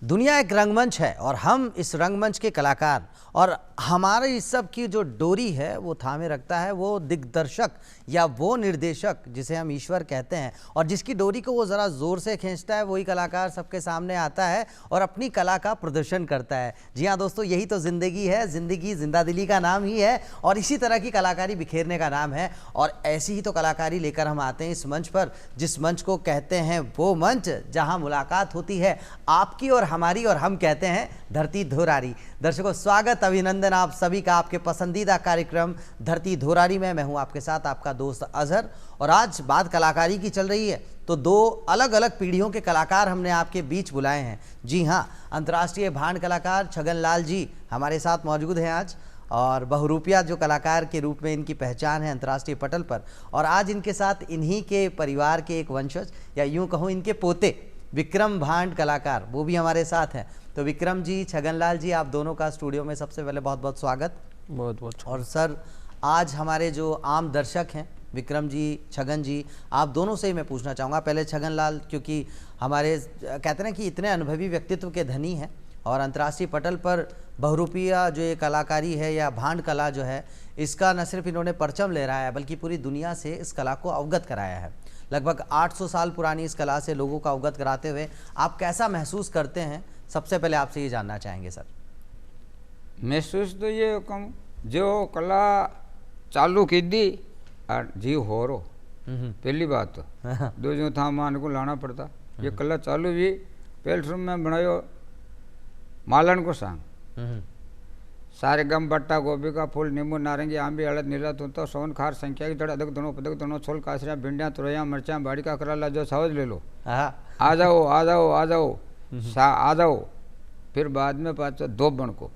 दुनिया एक रंगमंच है और हम इस रंगमंच के कलाकार, और हमारे इस सब की जो डोरी है वो थामे रखता है वो दिग्दर्शक या वो निर्देशक जिसे हम ईश्वर कहते हैं। और जिसकी डोरी को वो ज़रा ज़ोर से खींचता है वही कलाकार सबके सामने आता है और अपनी कला का प्रदर्शन करता है। जी हाँ दोस्तों, यही तो ज़िंदगी है। ज़िंदगी जिंदादिली का नाम ही है और इसी तरह की कलाकारी बिखेरने का नाम है। और ऐसी ही तो कलाकारी लेकर हम आते हैं इस मंच पर, जिस मंच को कहते हैं वो मंच जहाँ मुलाकात होती है आपकी और हमारी, और हम कहते हैं धरती धोरारी। दर्शकों, स्वागत अभिनंदन आप सभी का आपके पसंदीदा कार्यक्रम धरती धोरारी में। मैं हूं आपके साथ आपका दोस्त अजहर, और आज बात कलाकारी की चल रही है तो दो अलग अलग पीढ़ियों के कलाकार हमने आपके बीच बुलाए हैं। जी हां, अंतर्राष्ट्रीय भांड कलाकार छगन लाल जी हमारे साथ मौजूद हैं आज, और बहुरूपिया जो कलाकार के रूप में इनकी पहचान है अंतर्राष्ट्रीय पटल पर। और आज इनके साथ इन्हीं के परिवार के एक वंशज, या यूँ कहूँ इनके पोते विक्रम भांड कलाकार, वो भी हमारे साथ हैं। तो विक्रम जी, छगन लाल जी, आप दोनों का स्टूडियो में सबसे पहले बहुत बहुत स्वागत। बहुत बहुत। और सर, आज हमारे जो आम दर्शक हैं, विक्रम जी, छगन जी, आप दोनों से ही मैं पूछना चाहूँगा। पहले छगन लाल, क्योंकि हमारे कहते हैं ना कि इतने अनुभवी व्यक्तित्व के धनी हैं और अंतर्राष्ट्रीय पटल पर बहुरूपिया जो ये कलाकारी है या भांड कला जो है, इसका न सिर्फ इन्होंने परचम ले रहा है बल्कि पूरी दुनिया से इस कला को अवगत कराया है। लगभग 800 साल पुरानी इस कला से लोगों को अवगत कराते हुए आप कैसा महसूस करते हैं? सबसे पहले आपसे ये जानना चाहेंगे सर। महसूस तो ये कम जो कला चालू की दी और जीव हो रो, पहली बात तो दो जो था मान को लाना पड़ता। ये कला चालू भी पहले शुरू में बनायो मालन को सांग, सारे गम बट्टा गोभी का फूल नींबू नारंगी आंबी हलद नीला तुंता सोन खार संख्या की दड़ अदक दोनों पदक दोनों छोल कासरिया भिंडियाँ तुरैया मिर्चा बाड़ी का कराला जो सावज ले लो, आ जाओ आ जाओ आ जाओ आ जाओ। फिर बाद में पास दोबन को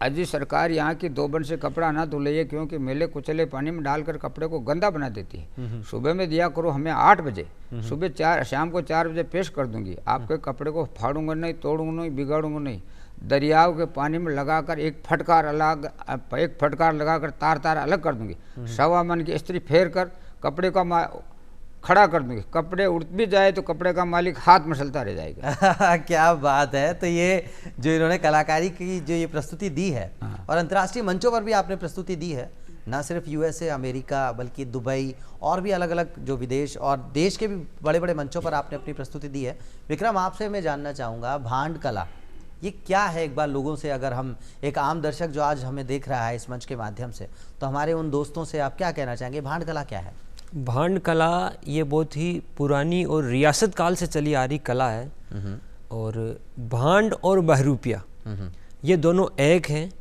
अजी सरकार यहाँ की दोबन से कपड़ा ना धुले, क्योंकि मेले कुचले पानी में डालकर कपड़े को गंदा बना देती है। सुबह में दिया करो हमें 8 बजे, सुबह शाम को 4 बजे पेश कर दूंगी। आपके कपड़े को फाड़ूंगा नहीं, तोड़ूंगा नहीं, बिगाड़ूंगा नहीं। दरियाओं के पानी में लगाकर एक फटकार लगाकर तार तार अलग कर दूंगी। 1.25 मन की स्त्री फेर कर कपड़े का खड़ा कर दूंगी। कपड़े उड़ भी जाए तो कपड़े का मालिक हाथ मसलता रह जाएगा। क्या बात है। तो ये जो इन्होंने कलाकारी की जो ये प्रस्तुति दी है, और अंतर्राष्ट्रीय मंचों पर भी आपने प्रस्तुति दी है, ना सिर्फ यूएसए अमेरिका बल्कि दुबई और भी अलग अलग जो विदेश और देश के भी बड़े बड़े मंचों पर आपने अपनी प्रस्तुति दी है। विक्रम, आपसे मैं जानना चाहूँगा, भांड कला ये क्या है? एक बार लोगों से, अगर हम एक आम दर्शक जो आज हमें देख रहा है इस मंच के माध्यम से, तो हमारे उन दोस्तों से आप क्या कहना चाहेंगे? भांड कला क्या है? भांड कला ये बहुत ही पुरानी और रियासत काल से चली आ रही कला है। और भांड और बहरूपिया ये दोनों एक हैं,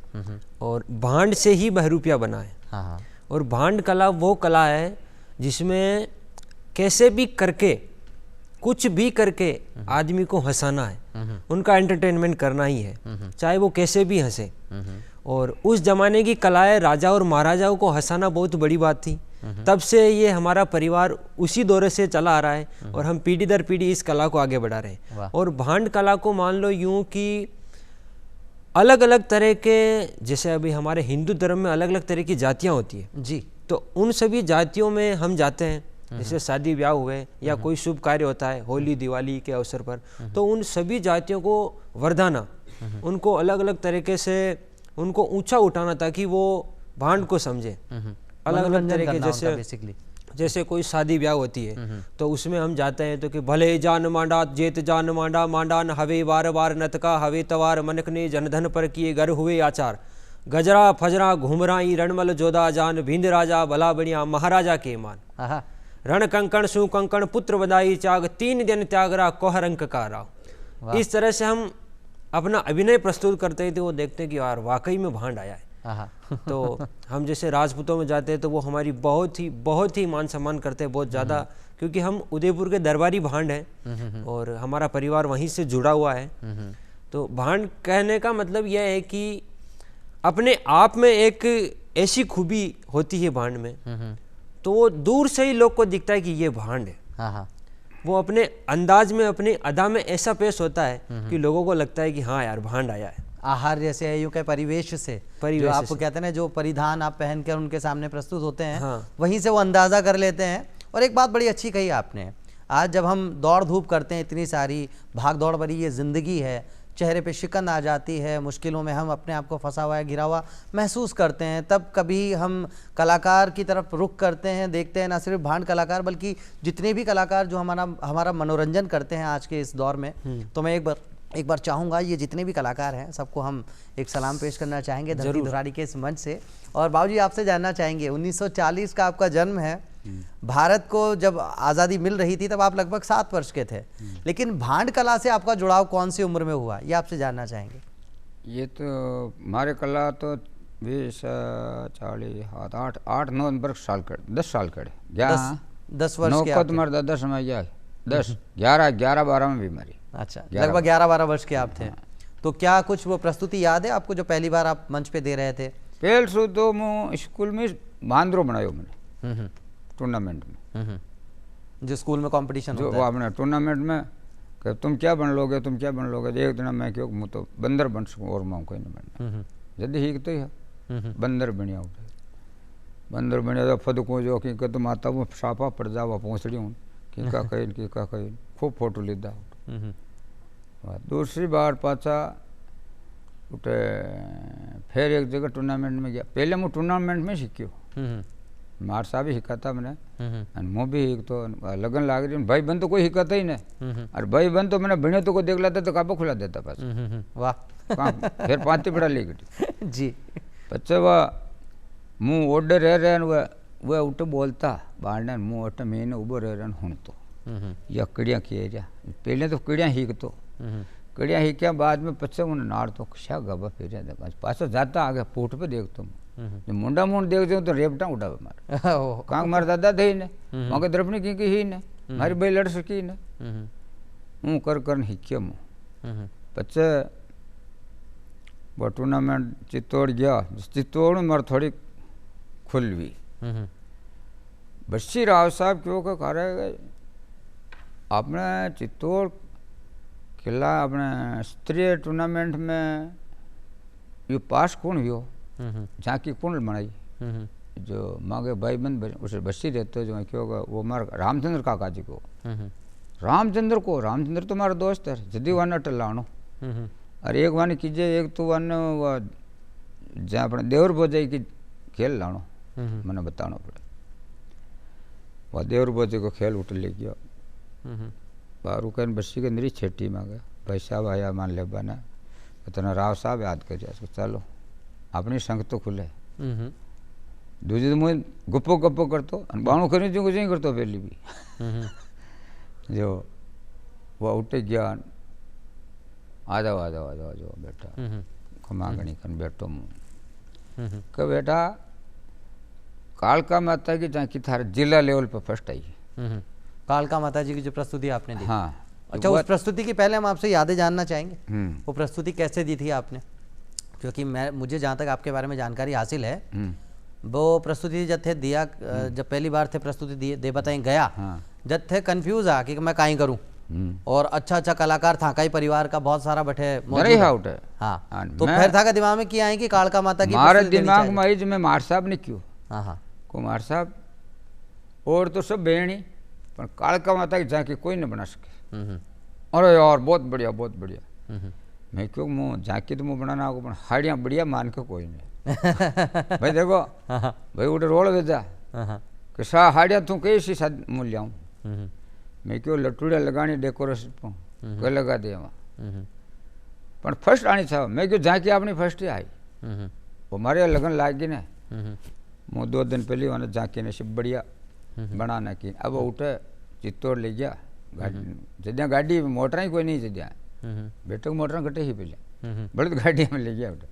और भांड से ही बहरूपिया बना है। और भांड कला वो कला है जिसमें कैसे भी करके, कुछ भी करके आदमी को हंसाना है, उनका एंटरटेनमेंट करना ही है, चाहे वो कैसे भी हंसे। और उस जमाने की कलाएं, राजा और महाराजाओं को हंसाना बहुत बड़ी बात थी। तब से ये हमारा परिवार उसी दौरे से चला आ रहा है और हम पीढ़ी दर पीढ़ी इस कला को आगे बढ़ा रहे हैं। और भांड कला को मान लो यूं कि अलग अलग तरह के, जैसे अभी हमारे हिंदू धर्म में अलग अलग तरह की जातियां होती है जी, तो उन सभी जातियों में हम जाते हैं। जैसे शादी ब्याह हुए या कोई शुभ कार्य होता है, होली दिवाली के अवसर पर, तो उन सभी जातियों को वरदाना, उनको अलग अलग तरीके से उनको ऊंचा उठाना ताकि वो भांड को समझे। अलग अलग तरीके, जैसे कोई शादी ब्याह होती है तो उसमें हम जाते हैं तो कि भले जान मांडा जेत जान मांडा मांडान हवे बार बार नतका हवे तवार मनकने जनधन पर किए घर हुए आचार, गजरा फजरा घुमराई रणमल जोधा जान भिंद राजा भला बढ़िया महाराजा के मान, रण कंकण सु कंकण पुत्र बधाई चाग 3 दिन त्यागरा कोहरंक का राव। इस तरह से हम अपना अभिनय प्रस्तुत करते थे। वो देखते कि यार वाकई में भांड आया है। तो हम जैसे राजपूतों में जाते हैं तो वो हमारी बहुत ही मान सम्मान करते हैं, बहुत ज़्यादा, क्योंकि हम उदयपुर के दरबारी भांड हैं और हमारा परिवार वहीं से जुड़ा हुआ है। तो भांड कहने का मतलब यह है कि अपने आप में एक ऐसी खूबी होती है भांड में, तो वो दूर से ही लोग को दिखता है कि ये भांड है। वो अपने अंदाज में, अपनी अदा में ऐसा पेश होता है कि लोगों को लगता है कि हाँ यार भांड आया है। आहार जैसे यूं के परिवेश से जो आपको कहते हैं ना, जो परिधान आप पहनकर उनके सामने प्रस्तुत होते हैं, वहीं से वो अंदाजा कर लेते हैं। और एक बात बड़ी अच्छी कही आपने, आज जब हम दौड़ धूप करते हैं, इतनी सारी भाग दौड़ भरी ये ज़िंदगी है, चेहरे पे शिकन आ जाती है, मुश्किलों में हम अपने आप को फंसा हुआ है, घिरा हुआ महसूस करते हैं, तब कभी हम कलाकार की तरफ रुख करते हैं, देखते हैं ना सिर्फ भांड कलाकार बल्कि जितने भी कलाकार जो हमारा मनोरंजन करते हैं आज के इस दौर में। तो मैं एक बार चाहूँगा ये जितने भी कलाकार हैं सबको हम एक सलाम पेश करना चाहेंगे धरती धुराड़ी के इस मंच से। और बाबूजी आपसे जानना चाहेंगे, 1940 का आपका जन्म है, भारत को जब आज़ादी मिल रही थी तब आप लगभग 7 वर्ष के थे, लेकिन भांड कला से आपका जुड़ाव कौन सी उम्र में हुआ, ये आपसे जानना चाहेंगे। ये तो हमारे कला तो 20 40 8 9 वर्ष साल कर 10 साल करे 10 वर्ष के आप तुम्हारे दादा समय गया 10 11 12 में भी मरी। अच्छा, लगभग 11-12 वर्ष के आप थे। तो क्या कुछ वो प्रस्तुति याद है आपको जो पहली बार आप मंच पे दे रहे थे? पहल सु तो मैं स्कूल में बांद्रो बनायो मैंने टूर्नामेंट में, जो स्कूल में कंपटीशन जो होता है। आपने टूर्नामेंट में कि तुम क्या बन लोगे, तुम क्या बन लोगे। एक दिन मैं क्यों मुँह तो बंदर बन सकूँ और मैं कोई नहीं बनना। जल्दी ही तो ही बंदर बनिया उठे, बंदर बनिया तो फद को जो कि तुम आता वो सापा पड़ जावा पहुँचड़ी हूँ कि का कहीं खूब फोटो लीधा। दूसरी बार पाचा उठे फिर एक जगह टूर्नामेंट में गया। पहले मैं टूर्नामेंट में सीखियो, मार साहब ही सिखाता मैंने और मैं भी तो लगन लाग रही भाई बन तो कोई सिखाता ही नहीं। और भाई बन तो मैंने बने तो को देख लाता तो काबा खुला देता पास। वाह। फिर पाती पड़ा ले गई जी। बच्चे वह मुँह ओडे रह रहे वह उठ बोलता बाढ़ मुँह ओट मैंने उबो रह रहे हूँ तो या कड़ियाँ किए जा। पहले तो कड़ियाँ हीक तो कड़ियाँ हीक्या बाद में पच्चे उन्हें नाड़ तो क्या गबा फिर पास जाता आगे पोट पे देख तुम मुंडा मुंड देख दो तो रेपटा उठा मार कहाँ मार दादा थे ही ने वहाँ के द्रपनी की ही ने मारी भाई लड़ सकी ने हूँ कर हिक्या मुँह बच्चे वो टूर्नामेंट चित्तौड़ गया। चित्तौड़ में मार थोड़ी खुलवी बस्सी राव साहब क्यों का कह रहे आपने चित्तौड़ किला अपने स्त्रीय टूर्नामेंट में ये पास कौन हुआ झांकी कौन बनाई जो मांगे भाई बंद उसे बस्सी रहते जो क्यों का वो हमारा रामचंद्र काका जी को रामचंद्र तो हमारा दोस्त है जदी वन अटल लानो। और एक वानी कीजिए एक तो वन जहाँ अपने देवर बोजाई की खेल लानो मैंने बताना पड़े। वह देवर बोजे को खेल उठ ले गया बारू कहन बस्सी के अंदर ही छेटी मांगे भाई साहब आया मान ले बना इतना राव साहब याद करिए उसको चलो अपनी संग तो खुले। दूसरे दिन मुझे गप्पो करतो बाणु करी जो कुछ नहीं करतो पहली भी जो वह उठे गया आ जाओ बेटा खमागणी कन बैठो मुँह कि बेटा कालका माता की जहाँ की थारे जिला लेवल पर फर्स्ट आई। कालका माता जी की जो प्रस्तुति आपने दी। हाँ। अच्छा, उस प्रस्तुति की पहले हम आपसे यादें जानना चाहेंगे, वो प्रस्तुति कैसे दी थी आपने, क्योंकि मुझे जहाँ तक आपके बारे में जानकारी हासिल है वो प्रस्तुति जब थे दिया जब पहली बार थे प्रस्तुति दे बताई गया जब थे कंफ्यूज आ कि मैं काई करूँ और अच्छा कलाकार था कई परिवार का बहुत सारा बैठे हाँ तो फिर था का दिमाग में किया है कि कालका माता की हमारे दिमाग में आई जो मैं मार साहब ने क्यों हाँ कुमार साहब और तो सब बेणी पर कालका माता की झांकी कोई नहीं बना सके। अरे यार बहुत बढ़िया मैं क्यों मुँह झांकी तो मुँह बनाना आपको हाड़ियाँ बढ़िया मान के कोई नहीं भाई देखो भाई उठे रोल भेजा कि सा हाड़ियाँ तू कैसी शाद मूल्य आऊँ मैं क्यों लटूड़िया लगानी डेकोरेशन पर कोई लगा दे वहाँ पर फर्स्ट आनी था मैं क्यों झांकी अपनी फर्स्ट ही आई वो मारे लगन लागी ने मुँह 2 दिन पहले वहाँ झांकी ने सब बढ़िया बनाना की। अब उठे चित्तौड़ ले गया जद्या गाड़ी मोटर ही कोई नहीं जद्या बेटे को मोटर घटे ही पहले बड़े गाड़ी में ले गया उठे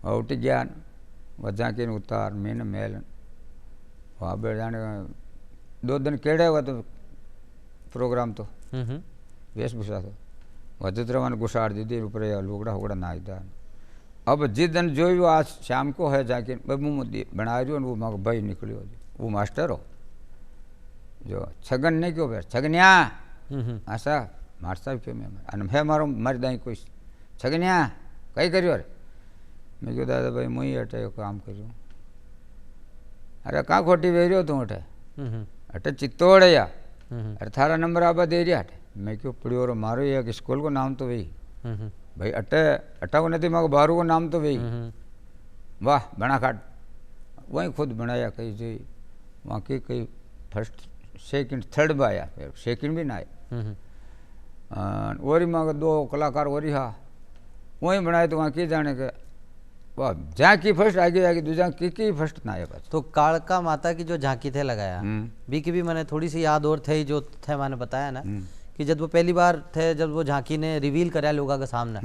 और उठ गया वह झांकी ने उतार मैंने मेल वहाँ बैठ जाने 2 दिन केड़े हुआ तो प्रोग्राम तो वेशभूषा तो वजत्र ने घुसाड़ दी थी ऊपर लुगड़ा हुगड़ा नाच दा। अब जिस दिन जो आज शाम को है जाके मुँह बना रही वो मग भाई निकलियो वो मास्टर हो जो छगन नहीं क्यों फिर छगनिया ऐसा मार साहब क्यों मैं मारो मर दाई कोई छगनिया कहीं करियो अरे मैं क्यों दादा भाई मुँह अटे काम करियो अरे कहाँ खोटी बेरियो तू अटे अटे चित्तौड़ या अरे थारा नंबर आबा दे रहा मैं क्यों पढ़ियो रो मारो एक स्कूल को नाम तो वही भाई अट्ठा को नहीं मगर बारू को नाम तो वही वाह बना काट वहीं खुद बनाया कहीं से वहाँ की कहीं फर्स्ट सेकंड थर्ड भी आया फिर सेकंड भी ना आया वही मगर 2 कलाकार वही हाँ वहीं बनाए तो वहाँ की जाने के वाह जहाँ की फर्स्ट आगे आगे दूसरा की फर्स्ट ना आया बस। तो कालका माता की जो झांकी थे लगाया बी की भी मैंने थोड़ी सी याद और थे जो थे मैंने बताया ना कि जब वो पहली बार थे जब वो झांकी ने रिवील कराया लोगों के सामने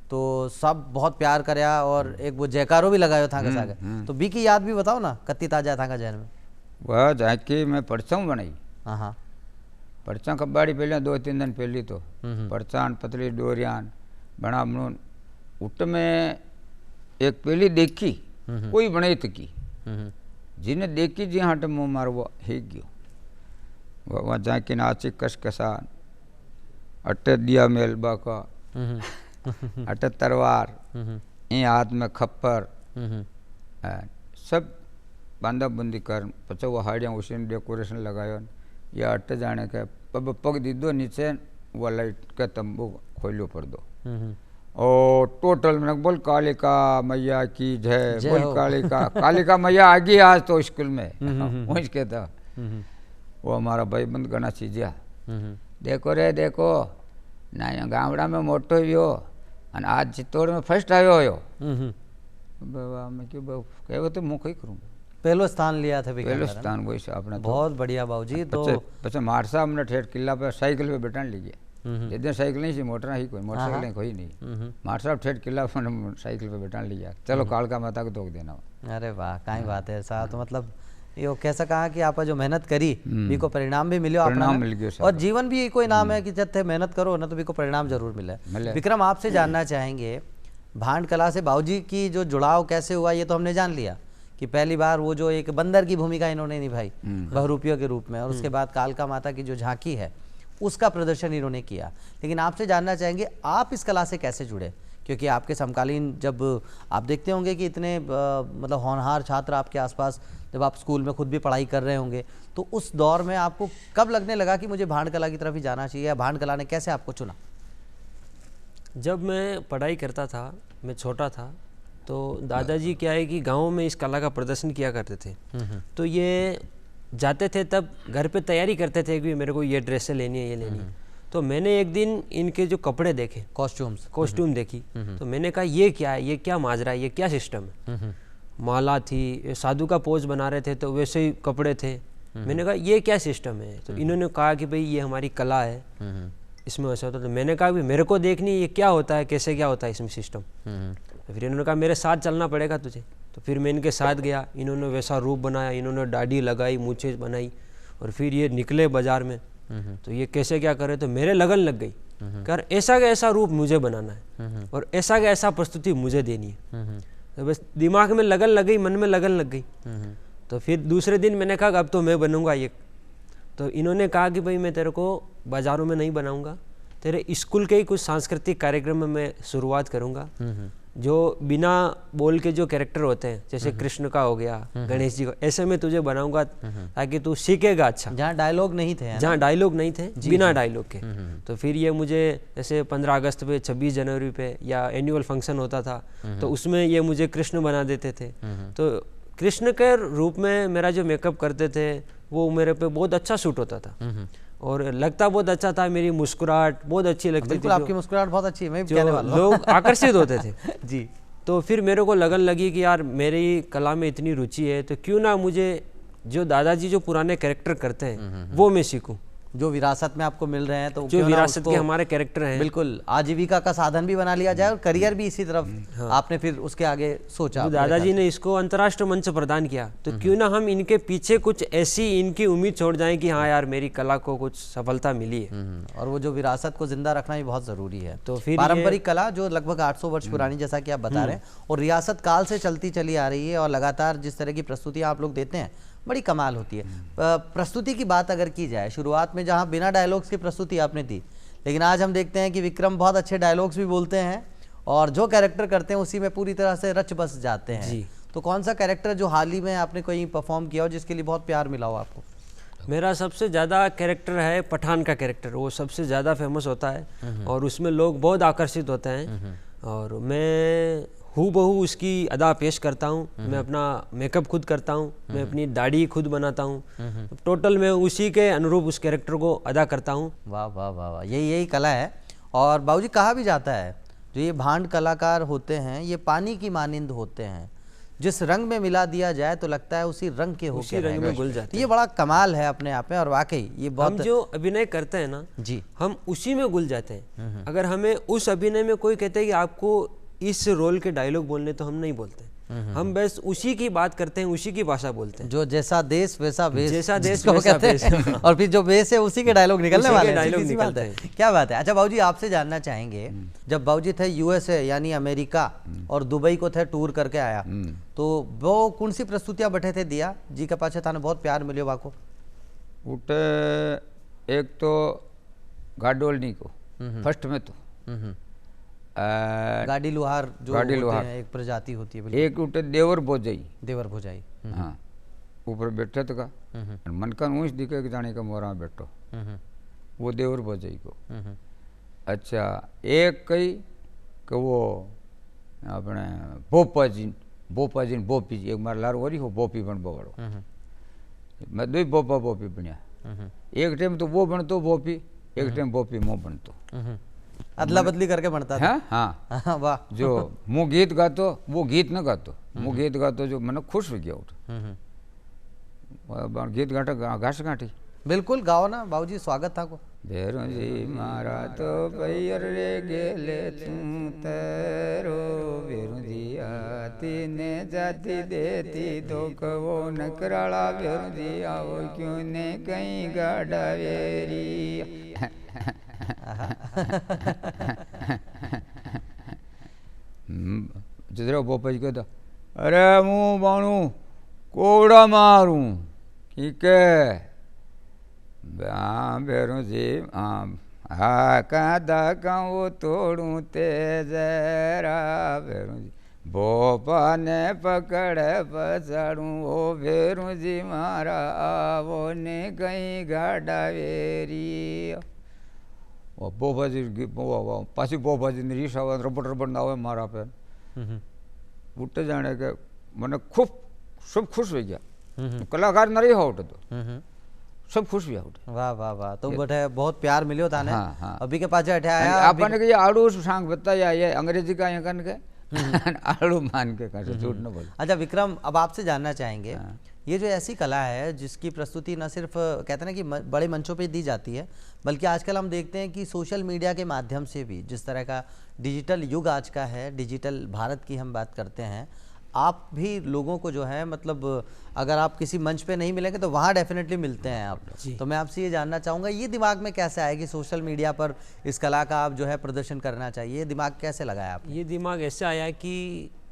तो सब बहुत प्यार कराया और एक वो जयकारो भी लगायो था सागे। तो बी की याद भी बताओ ना कत्ती ताजा था का जहन में। वह झांकी मैं परचाऊ बनाई। हाँ परचा कबाड़ी पहले 2-3 दिन पहली तो परचान पतली डोरियान बना बनू उठ में एक पहली देखी कोई बनाई तकी जिन्हें देखी जी हाँ मुँह मार वो ही गयो वहाँ झांकी नाची कसकसान अटे दिया मेलबा का अटे तलवार ये हाथ में खप्पर सब बांधा बंदी कर पचा वो हाड़ियाँ उसी डेकोरेशन लगायो या अटे जाने के पग पग दीदो नीचे वो लाइट के तंबू खोलियो पड़ दो और टोटल में बोल कालिका मैया की जय बोल कालिका मैया आ गई आज तो स्कूल में वहीं के था वो हमारा भाई बंद गणा चीजिया देखो रे देखो ना गामड़ा में मोटो हो आज चित्तौड़ में फर्स्ट आयो हो मैं क्यों कहो तो मुँह ही करूँगा पहलो स्थान लिया था पहलो स्थान वही से अपना बहुत बढ़िया बाबूजी। तो पचे मार साहब ने ठेठ किला पे साइकिल पे बैठाने ली गया जितने साइकिल नहीं सी मोटर ही कोई मोटरसाइकिल कोई नहीं मार साहब ठेठ किला पे साइकिल पे बैठाने लिया चलो कालका माता को धोख देना। अरे वाह कहीं बात है ऐसा तो मतलब यो कैसा कहा कि आप जो मेहनत करी भी को परिणाम भी मिलो परिणाम मिल गयो और जीवन भी कोई नाम है कि जब थे मेहनत करो ना तो भी को परिणाम जरूर मिले। विक्रम आपसे जानना चाहेंगे भांड कला से बाबूजी की जो जुड़ाव कैसे हुआ ये तो हमने जान लिया कि पहली बार वो जो एक बंदर की भूमिका इन्होंने निभाई बहुरूपियों के रूप में और उसके बाद कालका माता की जो झांकी है उसका प्रदर्शन इन्होंने किया। लेकिन आपसे जानना चाहेंगे आप इस कला से कैसे जुड़े क्योंकि आपके समकालीन जब आप देखते होंगे कि इतने मतलब होनहार छात्र आपके आसपास जब आप स्कूल में खुद भी पढ़ाई कर रहे होंगे तो उस दौर में आपको कब लगने लगा कि मुझे भांड कला की तरफ ही जाना चाहिए या भांड कला ने कैसे आपको चुना? जब मैं पढ़ाई करता था मैं छोटा था तो दादाजी क्या है कि गाँव में इस कला का प्रदर्शन किया करते थे तो ये जाते थे तब घर पे तैयारी करते थे कि मेरे को ये ड्रेसें लेनी है ये लेनी है। तो मैंने एक दिन इनके जो कपड़े देखे कॉस्ट्यूम देखी तो मैंने कहा ये क्या है ये क्या माजरा है ये क्या सिस्टम है। माला थी साधु का पोज बना रहे थे तो वैसे ही कपड़े थे। मैंने कहा ये क्या सिस्टम है तो इन्होंने कहा कि भाई ये हमारी कला है इसमें वैसा होता। तो मैंने कहा भी मेरे को देखनी ये क्या होता है कैसे क्या होता है इसमें सिस्टम। तो फिर इन्होंने कहा मेरे साथ चलना पड़ेगा तुझे। तो फिर मैं इनके साथ गया इन्होंने वैसा रूप बनाया इन्होंने दाढ़ी लगाई मूछें बनाई और फिर ये निकले बाजार में तो ये कैसे क्या करे तो मेरे लगन लग गई कर ऐसा का ऐसा रूप मुझे बनाना है और ऐसा का ऐसा प्रस्तुति मुझे देनी है। तो बस दिमाग में लगन लग गई मन में लगन लग गई। तो फिर दूसरे दिन मैंने कहा अब तो मैं बनूंगा ये। तो इन्होंने कहा कि भाई मैं तेरे को बाज़ारों में नहीं बनाऊंगा तेरे स्कूल के ही कुछ सांस्कृतिक कार्यक्रम में मैं शुरुआत करूंगा जो बिना बोल के जो कैरेक्टर होते हैं जैसे कृष्ण का हो गया गणेश जी का ऐसे में तुझे बनाऊंगा ताकि तू सीखेगा अच्छा जहाँ डायलॉग नहीं थे जहाँ डायलॉग नहीं थे बिना डायलॉग के। तो फिर ये मुझे जैसे 15 अगस्त पे 26 जनवरी पे या एनुअल फंक्शन होता था तो उसमें ये मुझे कृष्ण बना देते थे। तो कृष्ण के रूप में मेरा जो मेकअप करते थे वो मेरे पे बहुत अच्छा सूट होता था और लगता बहुत अच्छा था। मेरी मुस्कुराहट बहुत अच्छी लगती थी। आपकी मुस्कुराहट बहुत अच्छी है मैं भी कहने वाला हूं। लोग आकर्षित होते थे जी। तो फिर मेरे को लगन लगी कि यार मेरी कला में इतनी रुचि है तो क्यों ना मुझे जो दादाजी जो पुराने कैरेक्टर करते हैं वो मैं सीखूं जो विरासत में आपको मिल रहे हैं तो जो विरासत के हमारे कैरेक्टर हैं बिल्कुल आजीविका का साधन भी बना लिया जाए और करियर भी इसी तरफ आपने फिर उसके आगे सोचा। तो दादाजी ने इसको अंतर्राष्ट्रीय मंच प्रदान किया तो क्यों ना हम इनके पीछे कुछ ऐसी इनकी उम्मीद छोड़ जाएं कि हाँ यार मेरी कला को कुछ सफलता मिली है और वो जो विरासत को जिंदा रखना भी बहुत जरूरी है। तो फिर पारंपरिक कला जो लगभग 800 वर्ष पुरानी जैसा कि आप बता रहे हैं और रियासत काल से चलती चली आ रही है और लगातार जिस तरह की प्रस्तुतियां आप लोग देते हैं बड़ी कमाल होती है। प्रस्तुति की बात अगर की जाए शुरुआत में जहां बिना डायलॉग्स की प्रस्तुति आपने दी लेकिन आज हम देखते हैं कि विक्रम बहुत अच्छे डायलॉग्स भी बोलते हैं और जो कैरेक्टर करते हैं उसी में पूरी तरह से रच बस जाते हैं। तो कौन सा कैरेक्टर जो हाल ही में आपने कोई परफॉर्म किया हो जिसके लिए बहुत प्यार मिला हो आपको? मेरा सबसे ज़्यादा कैरेक्टर है पठान का कैरेक्टर, वो सबसे ज़्यादा फेमस होता है और उसमें लोग बहुत आकर्षित होते हैं और मैं हूबहू उसकी अदा पेश करता हूँ। मैं अपना मेकअप खुद करता हूँ, मैं अपनी दाढ़ी खुद बनाता हूँ, टोटल मैं उसी के अनुरूप उस कैरेक्टर को अदा करता हूँ। वाह वाह वाह वाह, यही कला है। और बाबूजी कहा भी जाता है जो ये भांड कलाकार होते हैं ये पानी की मानिंद होते हैं, जिस रंग में मिला दिया जाए तो लगता है उसी रंग के उसी रंग में घुल जाते हैं। ये बड़ा कमाल है अपने आप में और वाकई ये बहुत हम जो अभिनय करते हैं ना जी, हम उसी में घुल जाते हैं। अगर हमें उस अभिनय में कोई कहते हैं कि आपको इस रोल के डायलॉग बोलने, तो हम नहीं बोलते, हम बस उसी की बात करते हैं, उसी की भाषा बोलते हैं। जो जैसा देश वैसा वेश, जैसा देश जिसको वैसा कहते हैं। और फिर जो वेश है उसी के डायलॉग निकलने उसी के वाले हैं, डायलॉग सीधी सी बात निकलते है। क्या बात है। अच्छा बाबूजी आपसे जानना चाहेंगे, जब बाबूजी थे यूएसए यानी अमेरिका और दुबई को थे टूर करके आया, तो वो कौन सी प्रस्तुतियां बैठे थे दिया जी के पास थाने बहुत प्यार मिले वाको उठे एक तो गाडोलनी को फर्स्ट में तो गाड़ी लोहार जो गाड़ी होते लोहार। हैं, एक प्रजाति होती है बिल्कुल। एक उठे देवर बोजाई, देवर भुजाई। हाँ ऊपर बैठे तो का मन का ऊँच दिखे कि जाने का मोरा में बैठो, वो देवर बोजाई को। अच्छा एक कई कि वो अपने बोपा जी बोपी जी, एक मार लार हो रही हो बोपी बन बोवाड़ो, मैं दो बोपा बोपी बनिया। एक टाइम तो वो बनतो बोपी, एक टाइम बोपी मुँह बनतो, अदला बदली करके बनता था। हाँ वाह। जो मुँह गीत गातो वो गीत न गातो, मुँह गीत गातो जो मैंने खुश हो गया उठ गीत गाटा घास गाठी। बिल्कुल गाओ ना बाबूजी, स्वागत था को। भेरो जी मारा तो पैर रे गेले तू तेरो, भेरो जी आती ने जाती देती तो कहो न कराला, भेरो जी आओ क्यों ने कहीं गाड़ा वेरी। जिधर बोपा जी कहता अरे मुँह बाणू कोड़ा मारूं ठीक है भेरू जी हाँ कादा कहूँ तोड़ू तेजरा, भेरू जी भोपा ने पकड़ पछाड़ू ओ भेरू जी मारा आवो ने कहीं गाड़ा वेरी। भोपा जी पाછી भोपा जी રીસ આવે રબડ રબડ ના આવે મારા पे उठ जाने के मैंने खूब सब खुश हो गया, कलाकार न रही हो उठे तो सब खुश हुआ उठे। वाह वाह वाह, तो बटे बहुत प्यार मिलियो थाने। हाँ, हाँ। अभी के पास अठे आया आपने के आड़ू सांग बताया ये अंग्रेजी का यहाँ कन के आड़ू मान के कहा झूठ न बोल। अच्छा विक्रम, अब आपसे जानना चाहेंगे ये जो ऐसी कला है जिसकी प्रस्तुति न सिर्फ कहते हैं ना कि बड़े मंचों पे दी जाती है, बल्कि आजकल हम देखते हैं कि सोशल मीडिया के माध्यम से भी, जिस तरह का डिजिटल युग आज का है, डिजिटल भारत की हम बात करते हैं, आप भी लोगों को जो है मतलब अगर आप किसी मंच पे नहीं मिलेंगे तो वहाँ डेफिनेटली मिलते हैं आप। तो मैं आपसे ये जानना चाहूँगा ये दिमाग में कैसे आया कि सोशल मीडिया पर इस कला का आप जो है प्रदर्शन करना चाहिए, ये दिमाग कैसे लगाया आप? ये दिमाग ऐसे आया कि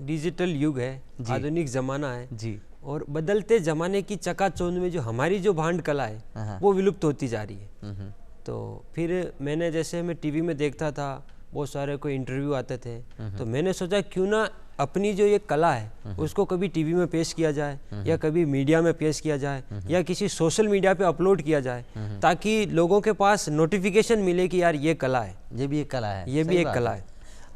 डिजिटल युग है, आधुनिक ज़माना है जी, और बदलते ज़माने की चकाचौंध में जो हमारी जो भांड कला है वो विलुप्त होती जा रही है। तो फिर मैंने जैसे मैं टीवी में देखता था बहुत सारे कोई इंटरव्यू आते थे, तो मैंने सोचा क्यों ना अपनी जो ये कला है उसको कभी टीवी में पेश किया जाए या कभी मीडिया में पेश किया जाए या किसी सोशल मीडिया पे अपलोड किया जाए, ताकि लोगों के पास नोटिफिकेशन मिले कि यार ये कला है, ये भी एक कला है, ये भी एक कला है।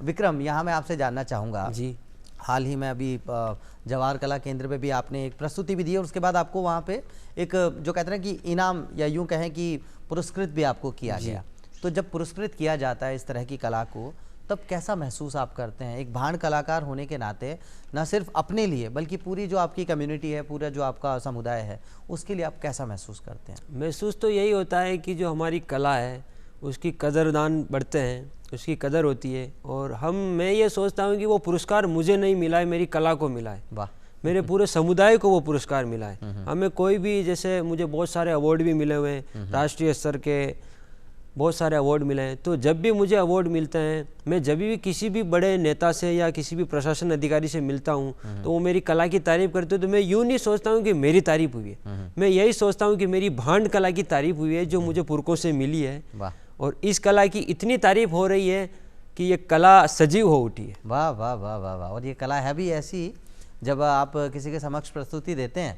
विक्रम, यहाँ मैं आपसे जानना चाहूँगा जी, हाल ही में अभी जवाहर कला केंद्र पे भी आपने एक प्रस्तुति भी दी और उसके बाद आपको वहाँ पे एक जो कहते हैं कि इनाम या यूं कहें कि पुरस्कृत भी आपको किया गया। तो जब पुरस्कृत किया जाता है इस तरह की कला को, तब कैसा महसूस आप करते हैं एक भांड कलाकार होने के नाते, न सिर्फ अपने लिए बल्कि पूरी जो आपकी कम्युनिटी है, पूरा जो आपका समुदाय है, उसके लिए आप कैसा महसूस करते हैं? महसूस तो यही होता है कि जो हमारी कला है उसकी कदरदान बढ़ते हैं, उसकी कदर होती है। और मैं ये सोचता हूँ कि वो पुरस्कार मुझे नहीं मिला है, मेरी कला को मिला है, वाह, मेरे पूरे समुदाय को वो पुरस्कार मिला है। हमें कोई भी, जैसे मुझे बहुत सारे अवार्ड भी मिले हुए हैं, राष्ट्रीय स्तर के बहुत सारे अवार्ड मिले हैं। तो जब भी मुझे अवार्ड मिलते हैं, मैं जब भी किसी भी बड़े नेता से या किसी भी प्रशासन अधिकारी से मिलता हूँ तो वो मेरी कला की तारीफ करते हो, तो मैं यूँ नहीं सोचता हूँ कि मेरी तारीफ हुई है, मैं यही सोचता हूँ कि मेरी भांड कला की तारीफ हुई है जो मुझे पुरखों से मिली है। और इस कला की इतनी तारीफ हो रही है कि ये कला सजीव हो उठी है। वाह वाह वाह वाह वाह। और ये कला है भी ऐसी, जब आप किसी के समक्ष प्रस्तुति देते हैं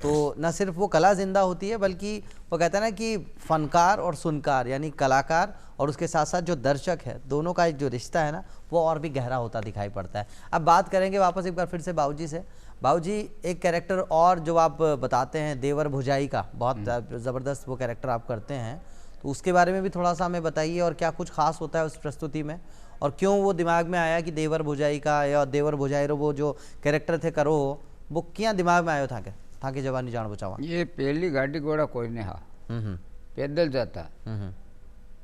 तो न सिर्फ वो कला जिंदा होती है, बल्कि वो कहते हैं ना कि फनकार और सुनकार यानी कलाकार और उसके साथ साथ जो दर्शक है, दोनों का एक जो रिश्ता है ना, वो और भी गहरा होता दिखाई पड़ता है। अब बात करेंगे वापस एक बार फिर से बाबूजी से। बाबूजी, एक कैरेक्टर और जो आप बताते हैं देवर भुजाई का, बहुत ज़बरदस्त वो कैरेक्टर आप करते हैं, तो उसके बारे में भी थोड़ा सा हमें बताइए, और क्या कुछ खास होता है उस प्रस्तुति में, और क्यों वो दिमाग में आया कि देवर भुजाई का या देवर भुजाई रो वो जो कैरेक्टर थे करो, वो क्या दिमाग में आयो था कि जवानी जान बचावा? ये पहली गाड़ी घोड़ा कोई नहीं हा, पैदल जाता,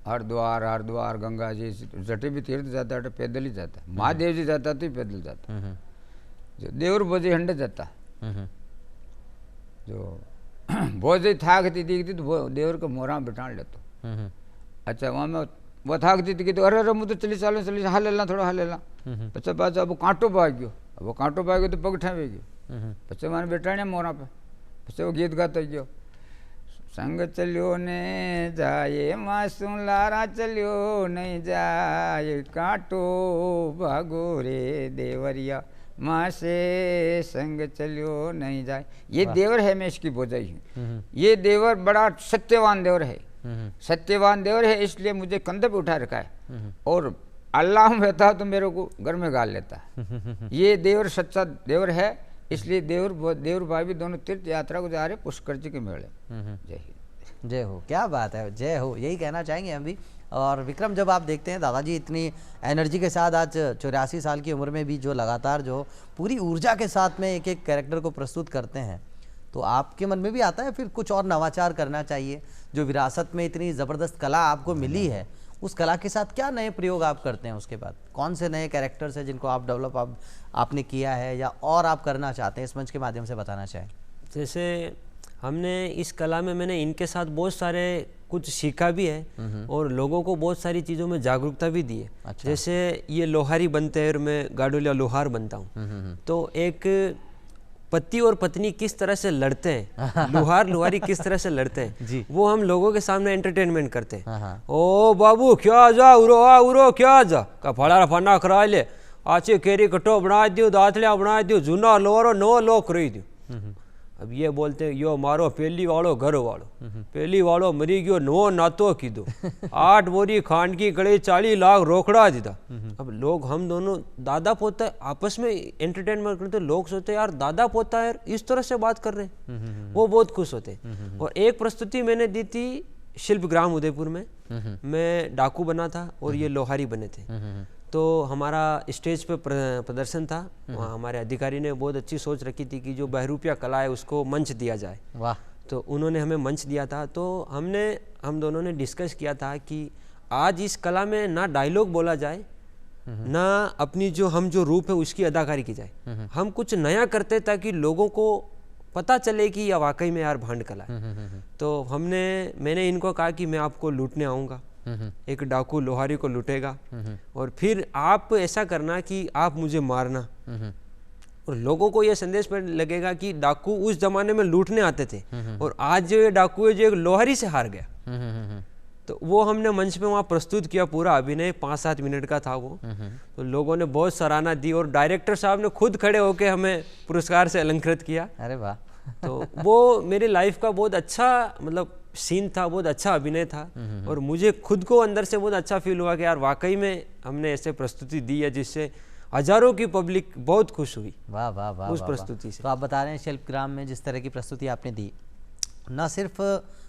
हरिद्वार गंगा जी जटे भी तीर्थ जाता है तो पैदल ही जाता, महादेव जी जाता तो ही पैदल जाता, जो देवर भोजे हंडे जाता, जो भोजे थाकती दिखती तो देवर को मोरा में बिठा लेता। अच्छा वहाँ में वो थाकती थी कि तो अरे मुझे तो चली हाल लेना थोड़ा हाल लेना, पचा पाचा अब कांटो भाग गयो, अब वो कांटो भाग गयो तो पग ठेवेगी, पचे मैंने बैठाने मोरा पे, पचे वो गीत गाता गयो, संग चलियो ने जाए मासूम लारा चलियो नहीं जाए, कांटो भागो रे देवरिया माँ से संग चलियो नहीं जाए। ये देवर है, मैं इसकी भोजाई हूँ। ये देवर बड़ा सत्यवान देवर है, सत्यवान देवर है, इसलिए मुझे कंधे पे उठा रखा है, और अल्लाह में रहता तो मेरे को घर में गाल लेता है। ये देवर सच्चा देवर है, इसलिए देवर भाई भी दोनों तीर्थ यात्रा को जा रहे पुष्कर जी के मेले। जय हिंद। जय हो, क्या बात है, जय हो, यही कहना चाहेंगे हम भी। और विक्रम, जब आप देखते हैं दादाजी इतनी एनर्जी के साथ आज 84 साल की उम्र में भी जो लगातार जो पूरी ऊर्जा के साथ में एक एक कैरेक्टर को प्रस्तुत करते हैं, तो आपके मन में भी आता है फिर कुछ और नवाचार करना चाहिए? जो विरासत में इतनी ज़बरदस्त कला आपको मिली है, उस कला के साथ क्या नए प्रयोग आप करते हैं? उसके बाद कौन से नए कैरेक्टर्स हैं जिनको आप डेवलप आपने किया है या और आप करना चाहते हैं, इस मंच के माध्यम से बताना चाहें? जैसे हमने इस कला में मैंने इनके साथ बहुत सारे कुछ सीखा भी है और लोगों को बहुत सारी चीज़ों में जागरूकता भी दी है। अच्छा। जैसे ये लोहारी बनते हैं और मैं गाडोलिया लोहार बनता हूँ, तो एक पति और पत्नी किस तरह से लड़ते हैं, लोहारी किस तरह से लड़ते हैं जी। वो हम लोगों के सामने एंटरटेनमेंट करते हैं। ओ बाबू क्या जा उरो क्या जा का फड़ा फना करा ले, आचे केरी कटो बना दियो, दातलिया बना दियो, जूना लोरो नो लो कर दियो। अब ये बोलते हैं यो मारो पहली वालो घर वालो, पहली वालो मरी गयो नो नातो की दो, 8 बोरी खांड की कड़े 40 लाख रोकड़ा दीदा। अब लोग हम दोनों दादा पोता आपस में एंटरटेनमेंट करते, लोग सोचते यार दादा पोता यार इस तरह से बात कर रहे हैं, वो बहुत खुश होते। और एक प्रस्तुति मैंने दी थी शिल्पग्राम उदयपुर में, मैं डाकू बना था और ये लोहारी बने थे। तो हमारा स्टेज पे प्रदर्शन था, वहाँ हमारे अधिकारी ने बहुत अच्छी सोच रखी थी कि जो बहरूपिया कला है उसको मंच दिया जाए। वाह। तो उन्होंने हमें मंच दिया था, तो हम दोनों ने डिस्कस किया था कि आज इस कला में ना डायलॉग बोला जाए, ना अपनी जो रूप है उसकी अदाकारी की जाए, हम कुछ नया करते ताकि लोगों को पता चले कि यह वाकई में यार भांड कला है। तो मैंने इनको कहा कि मैं आपको लूटने आऊँगा, एक डाकू लोहारी को लूटेगा और फिर आप ऐसा करना कि आप मुझे मारना, और लोगों को यह संदेश पर लगेगा कि डाकू उस जमाने में लूटने आते थे और आज जो ये डाकू है जो एक लोहारी से हार गया। तो वो हमने मंच पे वहाँ प्रस्तुत किया, पूरा अभिनय 5-7 मिनट का था वो। तो लोगों ने बहुत सराहना दी और डायरेक्टर साहब ने खुद खड़े होकर हमें पुरस्कार से अलंकृत किया। अरे वाह। तो वो मेरी लाइफ का बहुत अच्छा मतलब सीन था, बहुत अच्छा अभिनय था और मुझे खुद को अंदर से बहुत अच्छा फील हुआ कि यार वाकई में हमने ऐसे प्रस्तुति दी है जिससे हजारों की पब्लिक बहुत खुश हुई। वाह वाह वाह उस प्रस्तुति से। तो आप बता रहे हैं शिल्पग्राम में जिस तरह की प्रस्तुति आपने दी, न सिर्फ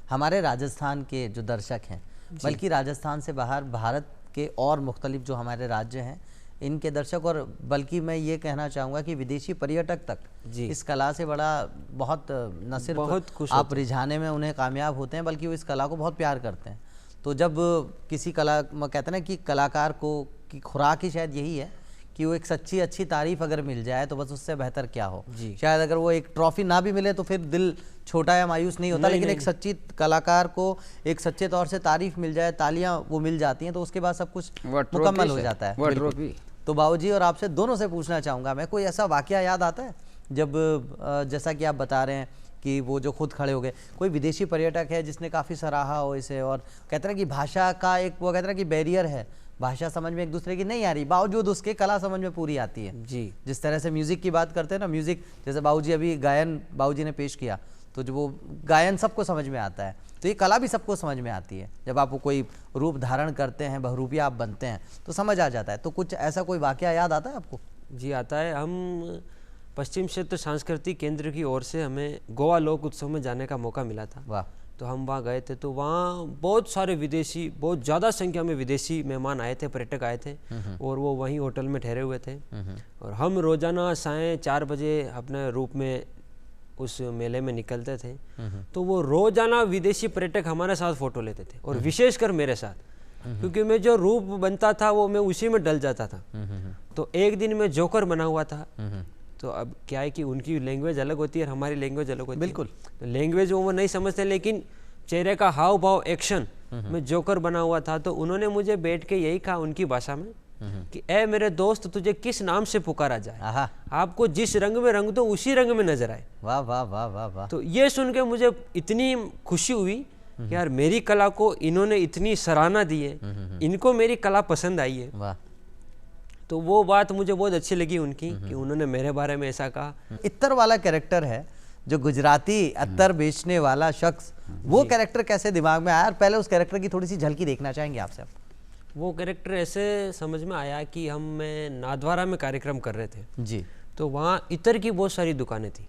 हमारे राजस्थान के जो दर्शक हैं बल्कि राजस्थान से बाहर भारत के और मुख्तलिफ जो हमारे राज्य हैं इनके दर्शक, और बल्कि मैं ये कहना चाहूँगा कि विदेशी पर्यटक तक इस कला से बहुत न सिर्फ बहुत खुश आप रिझाने में उन्हें कामयाब होते हैं बल्कि वो इस कला को बहुत प्यार करते हैं। तो जब किसी कहते हैं ना कि कलाकार को की खुराक ही शायद यही है कि वो एक सच्ची अच्छी तारीफ अगर मिल जाए तो बस उससे बेहतर क्या हो। शायद अगर वो एक ट्रॉफी ना भी मिले तो फिर दिल छोटा या मायूस नहीं होता, लेकिन एक सच्ची कलाकार को एक सच्चे तौर से तारीफ मिल जाए, तालियां वो मिल जाती हैं, तो उसके बाद सब कुछ मुकम्मल हो जाता है। तो बाबूजी और आपसे दोनों से पूछना चाहूँगा मैं, कोई ऐसा वाकया याद आता है जब जैसा कि आप बता रहे हैं कि वो जो खुद खड़े हो गए, कोई विदेशी पर्यटक है जिसने काफ़ी सराहा हो इसे, और कहते हैं कि भाषा का एक वो कहते हैं कि बैरियर है भाषा समझ में एक दूसरे की नहीं आ रही, बावजूद उसके कला समझ में पूरी आती है। जी। जिस तरह से म्यूजिक की बात करते हैं ना, म्यूजिक जैसे बाबूजी अभी गायन बाबूजी ने पेश किया, तो जो वो गायन सबको समझ में आता है, तो ये कला भी सबको समझ में आती है। जब आप कोई रूप धारण करते हैं, बहुरूपिया आप बनते हैं, तो समझ आ जाता है। तो कुछ ऐसा कोई वाकया याद आता है आपको? जी आता है। हम पश्चिम क्षेत्र सांस्कृतिक केंद्र की ओर से हमें गोवा लोक उत्सव में जाने का मौका मिला था। वाह। तो हम वहाँ गए थे, तो वहाँ बहुत सारे विदेशी, बहुत ज़्यादा संख्या में विदेशी मेहमान आए थे, पर्यटक आए थे, और वो वहीं होटल में ठहरे हुए थे। और हम रोज़ाना साढ़े 4 बजे अपने रूप में उस मेले में निकलते थे। तो वो रोज़ाना विदेशी पर्यटक हमारे साथ फ़ोटो लेते थे, और विशेषकर मेरे साथ, क्योंकि मैं जो रूप बनता था वो मैं उसी में डल जाता था। तो एक दिन मैं जोकर बना हुआ था। तो अब क्या है कि उनकी लैंग्वेज अलग होती है और हमारी लैंग्वेज अलग होती है। बिल्कुल। तो लैंग्वेज वो नहीं समझते, लेकिन चेहरे का हाव भाव, एक्शन, मैं जोकर बना हुआ था। तो उन्होंने मुझे बैठ के यही कहा उनकी भाषा में कि ए मेरे दोस्त, तुझे किस नाम से पुकारा जाए, आहा। आपको जिस रंग में रंग दो उसी रंग में नजर आए। वाह वाह वाह वाह वाह। तो ये सुन के मुझे इतनी खुशी हुई कि यार मेरी कला को इन्होंने इतनी सराहना दी है, इनको मेरी कला पसंद आई है। वाह। तो वो बात मुझे बहुत अच्छी लगी उनकी, कि उन्होंने मेरे बारे में ऐसा कहा। इत्तर वाला कैरेक्टर है, जो गुजराती अत्तर बेचने वाला शख्स, वो कैरेक्टर कैसे दिमाग में आया? और पहले उस कैरेक्टर की थोड़ी सी झलकी देखना चाहेंगे आपसे। वो कैरेक्टर ऐसे समझ में आया कि मैं नाथद्वारा में कार्यक्रम कर रहे थे जी। तो वहाँ इत्र की बहुत सारी दुकानें थी।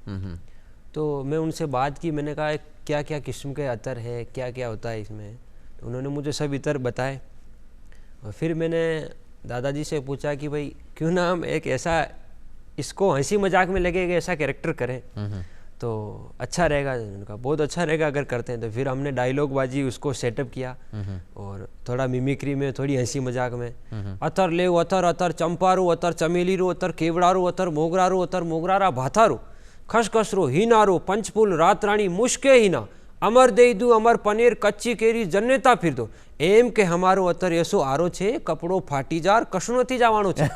तो मैं उनसे बात की, मैंने कहा क्या क्या किस्म के अतर है, क्या क्या होता है इसमें। तो उन्होंने मुझे सब इत्र बताए। और फिर मैंने दादाजी से पूछा कि भाई क्यों ना हम एक ऐसा, इसको हंसी मजाक में लगेगा ऐसा कैरेक्टर करें तो अच्छा रहेगा। उनका बहुत अच्छा रहेगा अगर करते हैं। तो फिर हमने डायलॉग बाजी उसको सेटअप किया, और थोड़ा मिमिक्री में, थोड़ी हंसी मजाक में, अतर ले अतर अतर चंपारू अतर चमेली रो अतर केवड़ारू अतर मोगरारू अतर मोगरारा भाथारू खसखसरो हीनारो पंचफूल रात रानी मुश्के हीना अमर दे दू अमर पनीर कच्ची केरी जन्नेता फिर दो एम के हमारो अतर ऐसो आरो छे कपड़ो फाटी जार कशु नथी जावानो छे।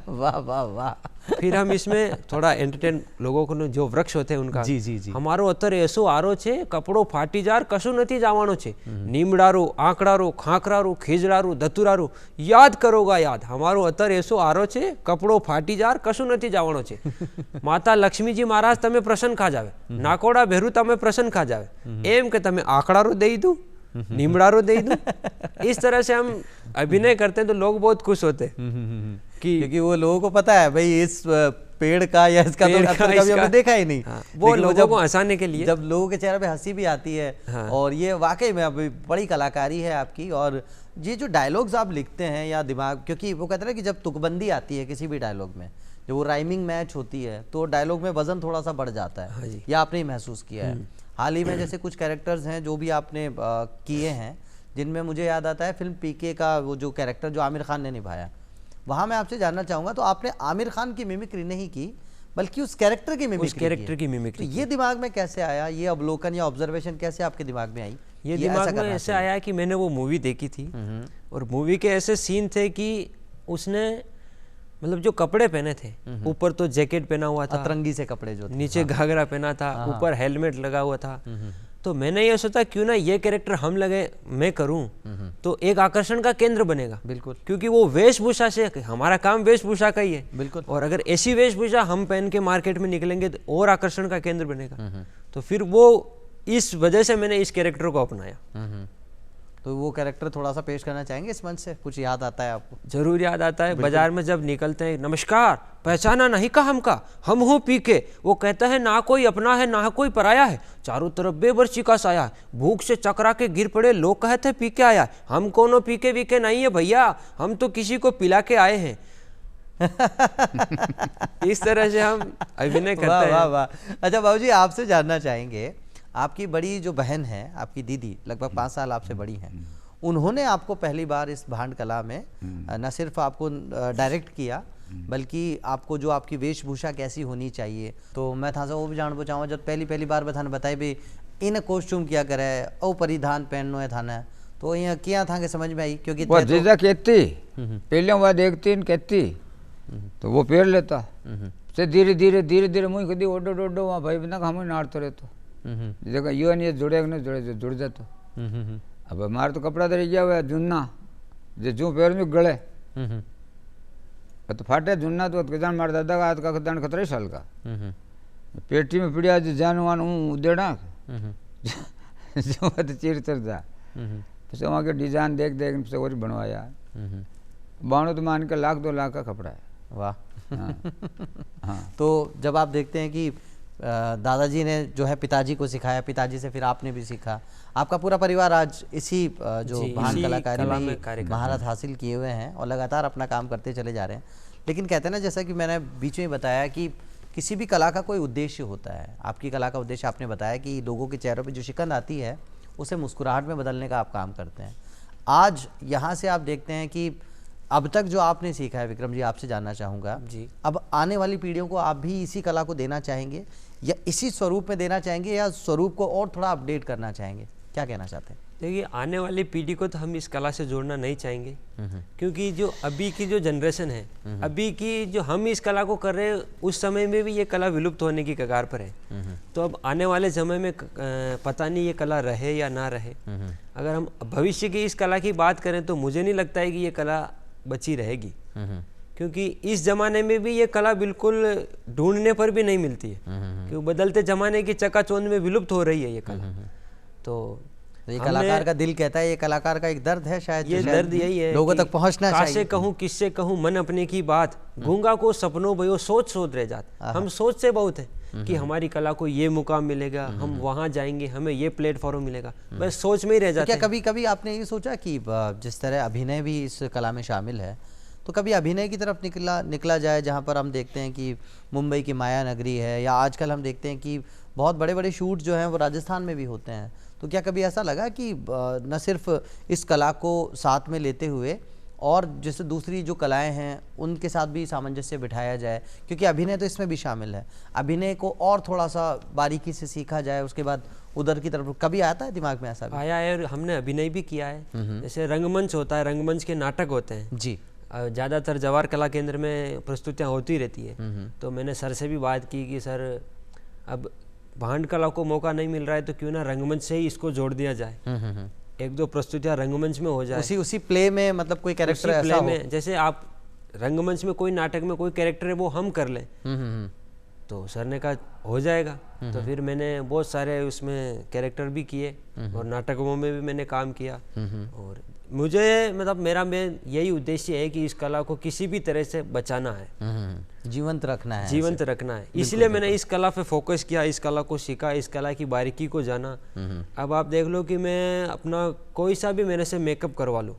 वाह वाह वाह। फिर हम इसमें थोड़ा एंटरटेन लोगों को जो वृक्ष होते हैं उनका, जी जी जी। हमारो अतर ऐसो आरो छे कपड़ो फाटी जार कशु नथी जावानो छे नीमड़ारो आंकड़ारो खाकरारो खीजड़ारो दतुरारो याद करोगा याद हमारो अतर ऐसो आरो छे कपड़ो फाटी जार कशु नथी जावानो छे माता लक्ष्मी जी महाराज तमे प्रसन्न खा जावे नाकोड़ा भेरू तमे प्रसन्न खा जावे एम के तमे आंकड़ारो दई दू नीमड़ारो दे दूं। इस तरह से हम अभिनय करते हैं तो लोग बहुत खुश होते हैं क्योंकि वो लोगों को पता है भाई इस पेड़ का या इसका तो कभी हमने देखा ही नहीं। हाँ, वो लोगों को हंसाने के लिए, जब लोगों के चेहरे पे हंसी भी आती है। हाँ। और ये वाकई में अभी बड़ी कलाकारी है आपकी। और ये जो डायलॉग्स आप लिखते हैं या दिमाग, क्योंकि वो कहते हैं कि जब तुकबंदी आती है किसी भी डायलॉग में, जब वो राइमिंग मैच होती है तो डायलॉग में वजन थोड़ा सा बढ़ जाता है। हाँ, या आपने महसूस किया है? हाल ही में जैसे कुछ कैरेक्टर्स हैं जो भी आपने किए हैं, जिनमें मुझे याद आता है फिल्म पीके का वो जो कैरेक्टर जो आमिर खान ने निभाया, वहाँ मैं आपसे जानना चाहूँगा, तो आपने आमिर खान की मिमिक्री नहीं की बल्कि उस कैरेक्टर की मिमिक्री। तो ये दिमाग में कैसे आया? ये अवलोकन या ऑब्जर्वेशन कैसे आपके दिमाग में आई? ये दिमाग में ऐसे आया कि मैंने वो मूवी देखी थी और मूवी के ऐसे सीन थे कि उसने मतलब जो कपड़े पहने थे, ऊपर तो जैकेट पहना हुआ था, अतरंगी से कपड़े जो थे, नीचे घाघरा पहना था, ऊपर हेलमेट लगा हुआ था। तो मैंने ये सोचा क्यों ना ये कैरेक्टर मैं करूं तो एक आकर्षण का केंद्र बनेगा। बिल्कुल। क्योंकि वो वेशभूषा से, हमारा काम वेशभूषा का ही है। बिल्कुल। और अगर ऐसी वेशभूषा हम पहन के मार्केट में निकलेंगे तो और आकर्षण का केंद्र बनेगा। तो फिर वो इस वजह से मैंने इस कैरेक्टर को अपनाया। तो वो कैरेक्टर थोड़ा सा पेश करना चाहेंगे इस मंच से? कुछ याद आता है आपको? जरूर याद आता है। बाजार में जब निकलते हैं, नमस्कार, पहचाना नहीं का हमका, हम हो पीके। वो कहता है ना कोई अपना है ना कोई पराया है, चारों तरफ बेबर्ची का साया है, भूख से चकरा के गिर पड़े लोग कहते हैं पीके आया। हम कोनो पीके वीके नहीं है भैया, हम तो किसी को पिला के आए हैं। इस तरह से हम अभिनय करते हैं। वाह वाह। अच्छा बाबूजी, आपसे जानना चाहेंगे, आपकी बड़ी जो बहन है, आपकी दीदी, लगभग 5 साल आपसे बड़ी हैं, उन्होंने आपको पहली बार इस भांड कला में न सिर्फ आपको डायरेक्ट किया बल्कि आपको जो आपकी वेशभूषा कैसी होनी चाहिए, तो मैं था वो भी जानना चाहूँगा। जब पहली बार बथाने बताए भी इन कॉस्ट्यूम किया करे और परिधान पहनो है थाने, तो यहाँ किया था कि समझ में आई? क्योंकि वो जीजा कहती पहले वह देखती कहती तो वो पेड़ लेता से धीरे धीरे मुँह कदी ओडो वहाँ भाई बना हम नाड़ते रहते देखो ये नहीं जुड़े न जुड़े जुड़ जाते। अब हमारे तो कपड़ा तो रह गया हुआ जुन्ना, जे जो पैर में गले तो फाटे जुन्ना तो कजान मार दादा का आज का कदान 17 साल का पेटी में पड़िया जो जानवान हूँ उदेड़ा जो तो चीर चढ़ता फिर वहाँ के डिजाइन देख देख फिर और बनवाया बाणु तो मान के लाख 2 लाख का कपड़ा है। वाह। हाँ हाँ तो जब आप देखते हैं कि दादाजी ने जो है पिताजी को सिखाया, पिताजी से फिर आपने भी सीखा, आपका पूरा परिवार आज इसी जो जी, भान इसी कलाकारी कला में में ही कार्य करते महारत हासिल किए हुए हैं और लगातार अपना काम करते चले जा रहे हैं। लेकिन कहते हैं ना, जैसा कि मैंने बीच में बताया कि किसी भी कला का कोई उद्देश्य होता है। आपकी कला का उद्देश्य आपने बताया कि लोगों के चेहरों पर जो शिकन आती है उसे मुस्कुराहट में बदलने का आप काम करते हैं। आज यहाँ से आप देखते हैं कि अब तक जो आपने सीखा है, विक्रम जी आपसे जानना चाहूँगा जी, अब आने वाली पीढ़ियों को आप भी इसी कला को देना चाहेंगे या इसी स्वरूप में देना चाहेंगे या स्वरूप को और थोड़ा अपडेट करना चाहेंगे? क्या कहना चाहते हैं? देखिए आने वाली पीढ़ी को तो हम इस कला से जोड़ना नहीं चाहेंगे, क्योंकि जो अभी की जो जनरेशन है, अभी की जो हम इस कला को कर रहे हैं उस समय में भी ये कला विलुप्त होने की कगार पर है। तो अब आने वाले समय में पता नहीं ये कला रहे या ना रहे। अगर हम भविष्य की इस कला की बात करें तो मुझे नहीं लगता है कि ये कला बची रहेगी, क्योंकि इस जमाने में भी ये कला बिल्कुल ढूंढने पर भी नहीं मिलती है, क्योंकि बदलते जमाने की चकाचौंध में विलुप्त हो रही है ये कला। तो ये कलाकार का दिल कहता है, ये कलाकार का एक दर्द है शायद, ये दर्द यही है लोगों कि तक पहुंचना चाहिए। कासे कहूँ किससे कहूँ मन अपने की बात, गूंगा को सपनों भयो सोच सोच रह जात। हम सोच से बहुत है कि हमारी कला को ये मुकाम मिलेगा, हम वहां जाएंगे, हमें ये प्लेटफॉर्म मिलेगा, बस सोच में ही रह जाते क्या कभी कभी आपने ये सोचा कि जिस तरह अभिनय भी इस कला में शामिल है, तो कभी अभिनय की तरफ निकला जाए, जहाँ पर हम देखते हैं कि मुंबई की माया नगरी है, या आजकल हम देखते हैं कि बहुत बड़े बड़े शूट जो हैं वो राजस्थान में भी होते हैं। तो क्या कभी ऐसा लगा कि न सिर्फ इस कला को साथ में लेते हुए और जैसे दूसरी जो कलाएं हैं उनके साथ भी सामंजस्य बिठाया जाए, क्योंकि अभिनय तो इसमें भी शामिल है, अभिनय को और थोड़ा सा बारीकी से सीखा जाए, उसके बाद उधर की तरफ कभी आता है दिमाग में ऐसा भी? आया है और हमने अभिनय भी किया है। जैसे रंगमंच होता है, रंगमंच के नाटक होते हैं जी, ज़्यादातर जवाहर कला केंद्र में प्रस्तुतियाँ होती रहती है। तो मैंने सर से भी बात की कि सर अब भांड कला को मौका नहीं मिल रहा है तो क्यों ना रंगमंच से ही इसको जोड़ दिया जाए, 1-2 प्रस्तुतियाँ रंगमंच में हो जाए। उसी प्ले में, मतलब कोई कैरेक्टर ऐसा प्ले हो। में, जैसे आप रंगमंच में कोई नाटक में कोई कैरेक्टर है वो हम कर लें, तो सर ने कहा हो जाएगा। तो फिर मैंने बहुत सारे उसमें कैरेक्टर भी किए और नाटकों में भी मैंने काम किया। और मुझे मतलब मेरा यही उद्देश्य है कि इस कला को किसी भी तरह से बचाना है, जीवंत रखना है, जीवंत रखना है। इसलिए मैंने इस कला पे फोकस किया, इस कला को सीखा, इस कला की बारीकी को जाना। अब आप देख लो कि मैं अपना कोई सा भी मेरे से मेकअप करवा लूँ,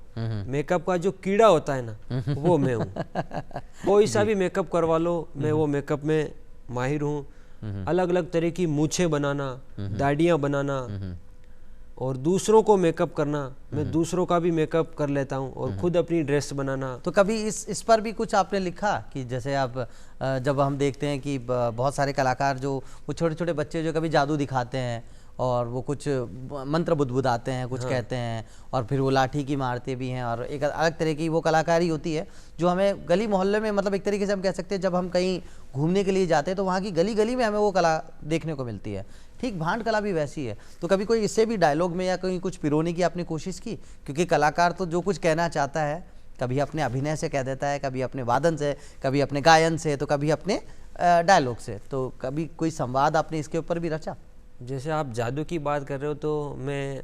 मेकअप का जो कीड़ा होता है ना वो मैं हूँ। कोई सा भी मेकअप करवा लो, मैं वो मेकअप में माहिर हूँ। अलग अलग तरह की मूछें बनाना, दाढ़ियाँ बनाना और दूसरों को मेकअप करना, मैं दूसरों का भी मेकअप कर लेता हूँ और खुद अपनी ड्रेस बनाना। तो कभी इस पर भी कुछ आपने लिखा कि जैसे आप जब हम देखते हैं कि बहुत सारे कलाकार जो वो छोटे छोटे बच्चे जो कभी जादू दिखाते हैं और वो कुछ मंत्र बुदबुदाते हैं, कुछ कहते हैं और फिर वो लाठी की मारते भी हैं, और एक अलग तरह की वो कलाकारी होती है जो हमें गली मोहल्ले में, मतलब एक तरीके से हम कह सकते हैं जब हम कहीं घूमने के लिए जाते हैं तो वहाँ की गली गली में हमें वो कला देखने को मिलती है। ठीक भांड कला भी वैसी है। तो कभी कोई इससे भी डायलॉग में या कहीं कुछ पिरोने की आपने कोशिश की? क्योंकि कलाकार तो जो कुछ कहना चाहता है कभी अपने अभिनय से कह देता है, कभी अपने वादन से, कभी अपने गायन से, तो कभी अपने डायलॉग से। तो कभी कोई संवाद आपने इसके ऊपर भी रचा? जैसे आप जादू की बात कर रहे हो तो मैं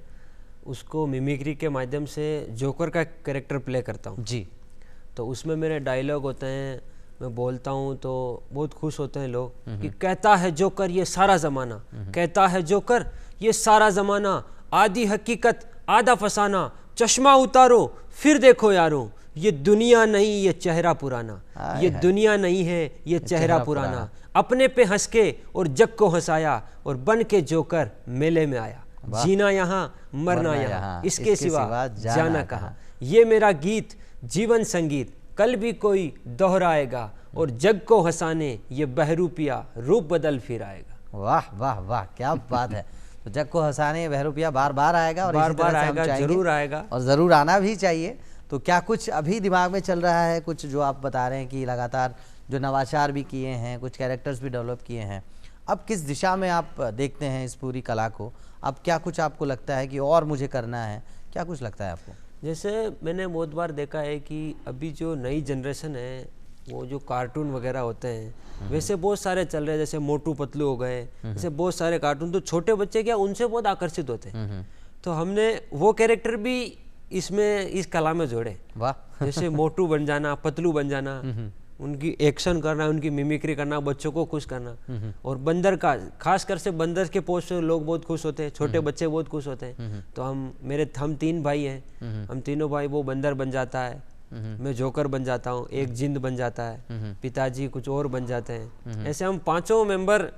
उसको मिमिक्री के माध्यम से जोकर का कैरेक्टर प्ले करता हूँ जी। तो उसमें मेरे डायलॉग होते हैं, मैं बोलता हूँ तो बहुत खुश होते हैं लोग कि कहता है जोकर ये सारा ज़माना, कहता है जोकर ये सारा ज़माना, आधी हकीकत आधा फसाना, चश्मा उतारो फिर देखो यारो, ये दुनिया नहीं ये चेहरा पुराना, ये दुनिया नहीं है ये चेहरा पुराना, अपने पे हंस के और जग को हंसाया और बन के जोकर मेले में आया, जीना यहाँ मरना यहाँ, इसके सिवा जाना कहाँ, ये मेरा गीत जीवन संगीत कल भी कोई दोहराएगा और जग को हंसाने ये बहरूपिया रूप बदल फिर आएगा। वाह वाह वाह, क्या बात है। तो जग को हंसाने बहरूपिया बार बार आएगा और बार बार आएगा, जरूर आएगा और ज़रूर आना भी चाहिए। तो क्या कुछ अभी दिमाग में चल रहा है, कुछ जो आप बता रहे हैं कि लगातार जो नवाचार भी किए हैं, कुछ कैरेक्टर्स भी डेवलप किए हैं, अब किस दिशा में आप देखते हैं इस पूरी कला को? अब क्या कुछ आपको लगता है कि और मुझे करना है, क्या कुछ लगता है आपको? जैसे मैंने बहुत बार देखा है कि अभी जो नई जनरेशन है वो जो कार्टून वगैरह होते हैं वैसे बहुत सारे चल रहे हैं, जैसे मोटू पतलू हो गए, जैसे बहुत सारे कार्टून, तो छोटे बच्चे क्या उनसे बहुत आकर्षित होते हैं। तो हमने वो कैरेक्टर भी इसमें इस कला में जोड़े। वाह। जैसे मोटू बन जाना, पतलू बन जाना, उनकी एक्शन करना, उनकी मिमिक्री करना, बच्चों को खुश करना। और बंदर का खासकर से बंदर के पोस्ट से लोग बहुत खुश होते हैं, छोटे बच्चे बहुत खुश होते हैं। तो हम 3 भाई हैं, हम तीनों भाई, वो बंदर बन जाता है, मैं जोकर बन जाता हूँ, एक जिंद बन जाता है, पिताजी कुछ और बन जाते हैं। ऐसे हम 5 मेंबर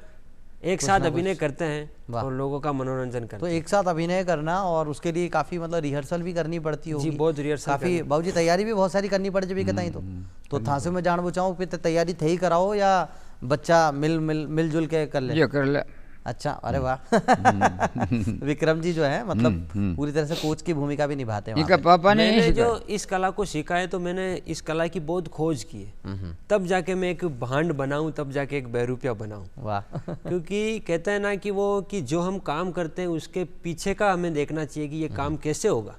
एक साथ अभिनय करते हैं और लोगों का मनोरंजन करते तो एक साथ अभिनय करना और उसके लिए काफी मतलब रिहर्सल भी करनी पड़ती होगी। जी, बहुत रिहर्सल काफी बाबूजी तैयारी भी बहुत सारी करनी पड़े जब ये कहता ही तो थासे में जान बचाओ फिर तैयारी थे ही कराओ या बच्चा मिलजुल के कर ले? ये कर ले। अच्छा, अरे वाह। विक्रम जी जो है मतलब पूरी तरह से कोच की भूमिका भी निभाते हैं इनका पापा ने मैंने जो इस कला को सीखा है, तो मैंने इस कला की बहुत खोज की है, तब जाके मैं एक भांड बनाऊं, तब जाके एक बहरूपिया बनाऊं। वाह। क्योंकि कहते हैं ना कि वो कि जो हम काम करते हैं उसके पीछे का हमें देखना चाहिए कि ये काम कैसे होगा।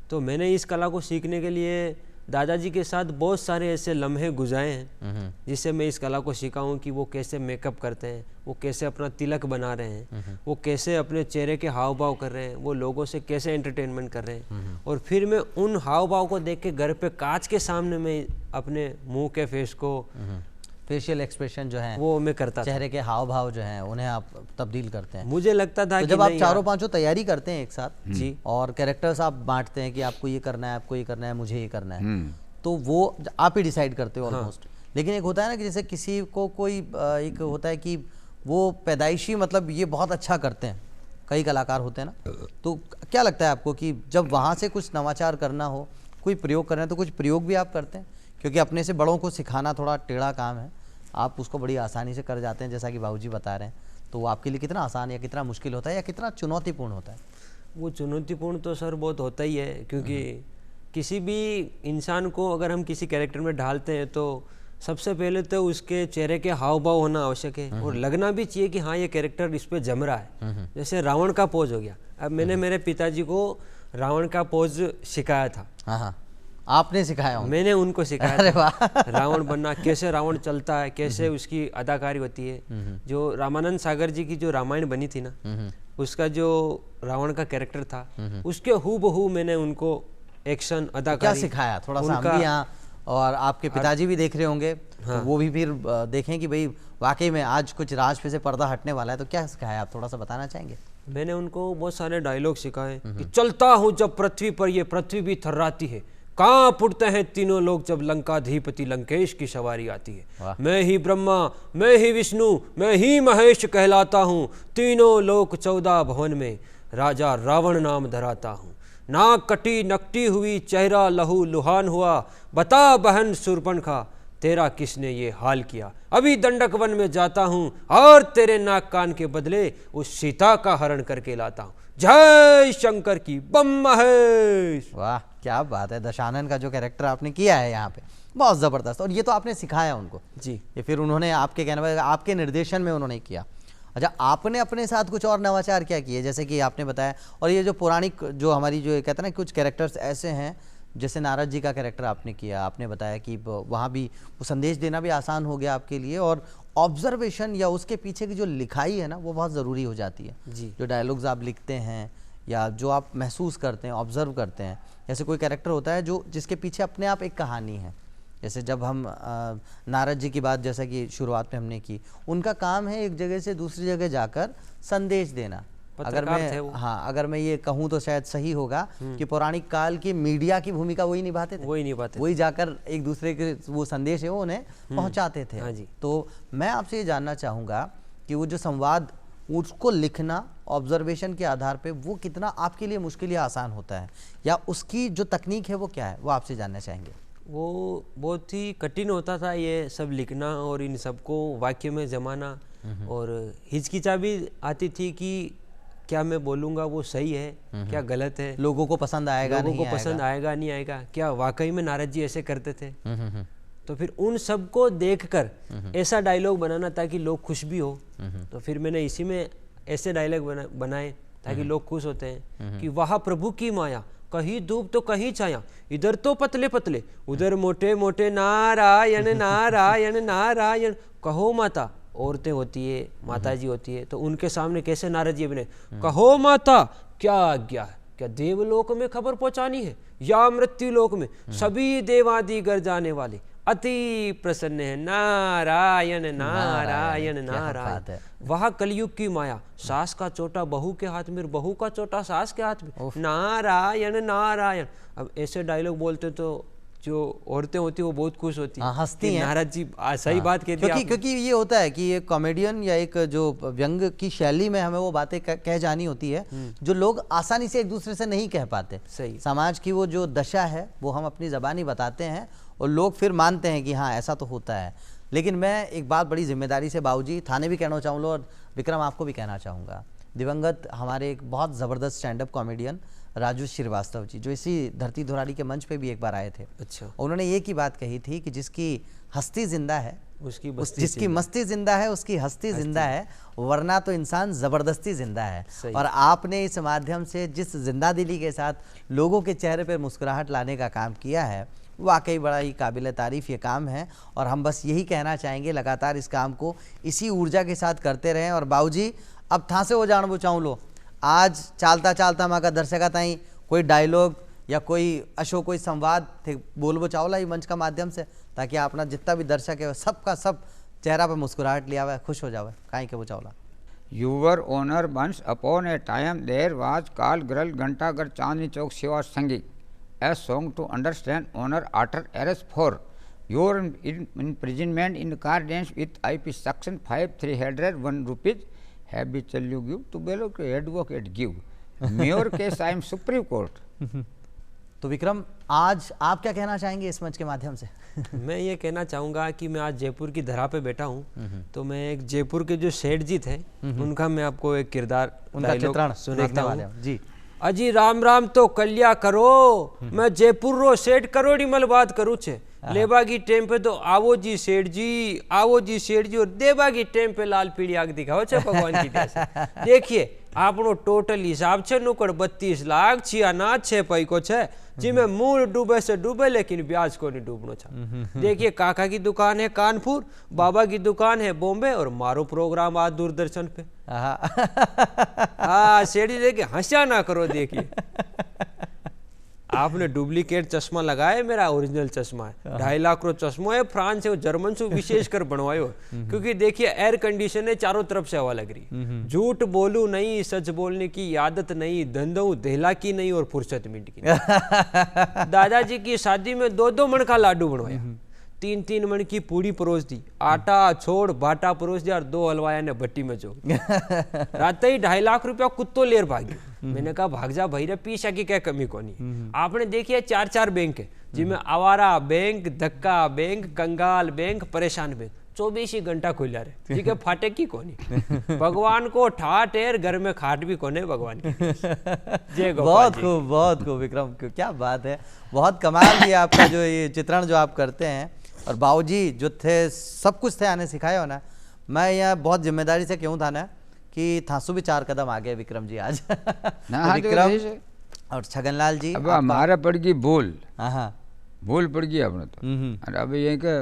तो मैंने इस कला को सीखने के लिए दादाजी के साथ बहुत सारे ऐसे लम्हे गुजारे हैं जिससे मैं इस कला को सीखा हूँ कि वो कैसे मेकअप करते हैं, वो कैसे अपना तिलक बना रहे हैं, वो कैसे अपने चेहरे के हाव भाव कर रहे हैं, वो लोगों से कैसे एंटरटेनमेंट कर रहे हैं। और फिर मैं उन हाव भाव को देख के घर पे कांच के सामने मैं अपने मुंह के फेस को, फेशियल एक्सप्रेशन जो है वो मैं करता था। चेहरे के हाव भाव जो हैं उन्हें आप तब्दील करते हैं। मुझे लगता था तो कि जब आप नहीं चारों पांचों तैयारी करते हैं एक साथ जी, और कैरेक्टर्स आप बांटते हैं कि आपको ये करना है, आपको ये करना है, मुझे ये करना है, तो वो आप ही डिसाइड करते हो ऑलमोस्ट। लेकिन एक होता है ना कि जैसे किसी को कोई एक होता है कि वो पैदाइशी मतलब ये बहुत अच्छा करते हैं, कई कलाकार होते हैं ना, तो क्या लगता है आपको कि जब वहाँ से कुछ नवाचार करना हो, कोई प्रयोग करना है, तो कुछ प्रयोग भी आप करते हैं? क्योंकि अपने से बड़ों को सिखाना थोड़ा टेढ़ा काम है, आप उसको बड़ी आसानी से कर जाते हैं जैसा कि बाबूजी बता रहे हैं, तो वो आपके लिए कितना आसान या कितना मुश्किल होता है या कितना चुनौतीपूर्ण होता है? वो चुनौतीपूर्ण तो सर बहुत होता ही है, क्योंकि किसी भी इंसान को अगर हम किसी कैरेक्टर में ढालते हैं तो सबसे पहले तो उसके चेहरे के हाव भाव होना आवश्यक है और लगना भी चाहिए कि हाँ ये कैरेक्टर इस पे जम रहा है। जैसे रावण का पोज हो गया, अब मैंने मेरे पिताजी को रावण का पोज सिखाया था। हाँ, आपने सिखाया उनको? मैंने उनको सिखाया अरे था वाह। रावण बनना, कैसे रावण चलता है, कैसे उसकी अदाकारी होती है। जो रामानंद सागर जी की जो रामायण बनी थी ना, उसका जो रावण का कैरेक्टर था उसके हूबहू मैंने उनको एक्शन अदाकारी क्या सिखाया? थोड़ा सा हम भी यहाँ, और आपके पिताजी भी देख रहे होंगे तो वो भी फिर देखें कि भाई वाकई में आज कुछ राज पे से पर्दा हटने वाला है, तो क्या सिखाया आप थोड़ा सा बताना चाहेंगे? मैंने उनको बहुत सारे डायलॉग सिखाए कि चलता हूँ जब पृथ्वी पर, ये पृथ्वी भी थर्राती है, कांप उठते हैं तीनों लोग जब लंकाधिपति लंकेश की सवारी आती है। मैं ही ब्रह्मा, मैं ही विष्णु, मैं ही महेश कहलाता हूँ, तीनों लोक 14 भवन में राजा रावण नाम धराता हूँ। नाक कटी नकटी हुई, चेहरा लहू लुहान हुआ, बता बहन शूर्पणखा तेरा किसने ये हाल किया। अभी दंडक वन में जाता हूँ और तेरे नाक कान के बदले उस सीता का हरण करके लाता हूँ। जय शंकर की बम महेश। वाह, क्या बात है। दशानन का जो कैरेक्टर आपने किया है यहाँ पे बहुत ज़बरदस्त, और ये तो आपने सिखाया उनको जी, ये फिर उन्होंने आपके कहने पर आपके निर्देशन में उन्होंने किया। अच्छा, आपने अपने साथ कुछ और नवाचार क्या किए, जैसे कि आपने बताया, और ये जो पौराणिक जो हमारी जो कहते हैं ना कुछ कैरेक्टर्स ऐसे हैं, जैसे नारद जी का कैरेक्टर आपने किया, आपने बताया कि वहाँ भी वो संदेश देना भी आसान हो गया आपके लिए, और ऑब्जर्वेशन या उसके पीछे की जो लिखाई है ना वो बहुत ज़रूरी हो जाती है जी। जो डायलॉग्स आप लिखते हैं या जो आप महसूस करते हैं, ऑब्जर्व करते हैं, जैसे कोई कैरेक्टर होता है जो जिसके पीछे अपने आप एक कहानी है, जैसे जब हम नारद जी की बात जैसा कि शुरुआत में हमने की, उनका काम है एक जगह से दूसरी जगह जाकर संदेश देना। अगर मैं ये कहूँ तो शायद सही होगा कि पौराणिक काल की मीडिया की भूमिका वही निभाते थे, वही जाकर एक दूसरे के वो संदेश है वो उन्हें पहुँचाते थे। हाँ जी। तो मैं आपसे ये जानना चाहूँगा कि वो जो संवाद उसको लिखना ऑब्जर्वेशन के आधार पे वो कितना आपके लिए मुश्किल या आसान होता है, या उसकी जो तकनीक है वो क्या है, वो आपसे जानना चाहेंगे। वो बहुत ही कठिन होता था ये सब लिखना और इन सबको वाक्य में जमाना, और हिचकिचा भी आती थी कि क्या मैं बोलूँगा वो सही है क्या गलत है, लोगों को पसंद आएगा लोगों को पसंद आएगा नहीं आएगा, क्या वाकई में नारद जी ऐसे करते थे। तो फिर उन सबको देखकर ऐसा डायलॉग बनाना ताकि लोग खुश भी हो। तो फिर मैंने इसी में ऐसे डायलॉग बनाए ताकि लोग खुश होते हैं कि वह प्रभु की माया, कहीं धूप तो कहीं छाया, इधर तो पतले पतले, उधर मोटे मोटे, नारायण नारायण नारायण। कहो माता, औरतें होती है, माता जी होती है, तो उनके सामने कैसे नारद जी बने, कहो माता क्या आज्ञा है, क्या देवलोक में खबर पहुंचानी है या मृत्यु लोक में, सभी देवादि गर जाने वाले अति प्रसन्न है, नारायण नारायण नारायण। वह कलयुग की माया, सास का चोटा बहू के हाथ में, बहू का चोटा सास के हाथ में, नारायण नारायण। अब ऐसे डायलॉग बोलते तो जो औरतें होती है वो बहुत खुश होती है, हंसती हैं। नारद जी सही बात कहती है। क्योंकि ये होता है कि एक कॉमेडियन या एक जो व्यंग की शैली में हमें वो बातें कह जानी होती है जो लोग आसानी से एक दूसरे से नहीं कह पाते। सही। समाज की वो जो दशा है वो हम अपनी ज़बानी बताते हैं और लोग फिर मानते हैं कि हाँ ऐसा तो होता है। लेकिन मैं एक बात बड़ी जिम्मेदारी से बाबूजी थाने भी कहना चाहूँगा और विक्रम आपको भी कहना चाहूँगा, दिवंगत हमारे एक बहुत ज़बरदस्त stand up comedian Raju Srivastava ji जो इसी धरती धुरारी के मंच पे भी एक बार आए थे। अच्छा। उन्होंने ये की बात कही थी कि जिसकी हस्ती जिंदा है जिसकी मस्ती जिंदा है उसकी हस्ती जिंदा है, वरना तो इंसान ज़बरदस्ती जिंदा है। और आपने इस माध्यम से जिस जिंदा दिली के साथ लोगों के चेहरे पर मुस्कुराहट लाने का काम किया है, वाकई बड़ा ही काबिल तारीफ़ ये काम है। और हम बस यही कहना चाहेंगे लगातार इस काम को इसी ऊर्जा के साथ करते रहें। और बाबूजी अब था से वो जान बुचाऊँ लो, आज चालता चालता माँ का दर्शका ताई कोई डायलॉग या कोई अशो कोई संवाद थे बोल बचाओला ही मंच का माध्यम से, ताकि अपना जितना भी दर्शक है सबका सब चेहरा पे मुस्कुराहट लिया हुआ है, खुश हो जावे काई के बचाओला। Your honour once upon a time there was काल ग्रल घंटाघर चांदनी चौक शिवा संगी a song to understand honor after arrest for your imprisonment in accordance with IP section 5301 rupees habitually give to below advocate give mayor case I am Supreme Court। तो विक्रम आज आप क्या कहना चाहेंगे इस मंच के माध्यम से? मैं ये कहना चाहूँगा कि मैं आज जयपुर की धरा पे बैठा हूँ, तो मैं एक जयपुर के जो सेठ जी थे उनका मैं आपको एक किरदार उनका चित्रण सुनाता हूँ जी। अजी राम राम तो कल्या करो, मैं जयपुर रो सेठ करोड़ी मल बात करूँ छे, लेबा की टेम पे तो आवो जी सेठ जी, आवो जी सेठ जी, और देबा की टेम पे लाल पीली आग दिखाओ छे भगवान की दया से। देखिए आपनो टोटल हिसाब छे नुकड़ 32 लाख छियाना 6 पैको छे, जिमें मूल डूबे से डूबे लेकिन ब्याज को नहीं डूबनो छा। देखिए काका की दुकान है कानपुर, बाबा की दुकान है बॉम्बे, और मारो प्रोग्राम आज दूरदर्शन पे। हाँ सेठ जी देखिए हंसा ना करो, देखिए आपने डुप्लीकेट चश्मा लगाया, मेरा ओरिजिनल चश्मा है, 2.5 लाख रो चश्मा है, फ्रांस से जर्मन से विशेष कर बनवायो, क्योंकि देखिए एयर कंडीशन है, चारों तरफ से हवा लग रही। झूठ बोलूं नहीं, सच बोलने की आदत नहीं, धंधों देहला की नहीं और फुर्सत मिनट की नहीं। दादाजी की शादी में 2-2 मन का लाडू बनवाया, 3-3 मन की पूड़ी परोस दी, आटा छोड़ बाटा परोस दिया और 2 हलवाया ने भट्टी में जो रात ही 2.5 लाख रुपया कुत्तो लेर भागी। मैंने कहा भाग जा भाई रे, पीछा की क्या कमी कोनी। आपने देखिए 4-4 बैंक है जिनमें आवारा बैंक, धक्का बैंक, कंगाल बैंक, परेशान बैंक 24 ही घंटा खुला रहे, ठीक है फाटे की कोनी। भगवान को ठाट है, घर में खाट भी कोने भगवान की। जय गोपाल जी। बहुत खूब विक्रम, क्या बात है, बहुत कमाल किया आपका जो ये चित्रण जो आप करते हैं। और बाबूजी जो थे सब कुछ थे आने सिखाया हो ना, मैं यहाँ बहुत जिम्मेदारी से क्यों था ना कि थासु भी 4 कदम आगे विक्रम जी आज। ना विक्रम और छगनलाल जी अब हमारा पड़ गई बोल, हाँ बोल पड़ गई अपने तो। अब ये कि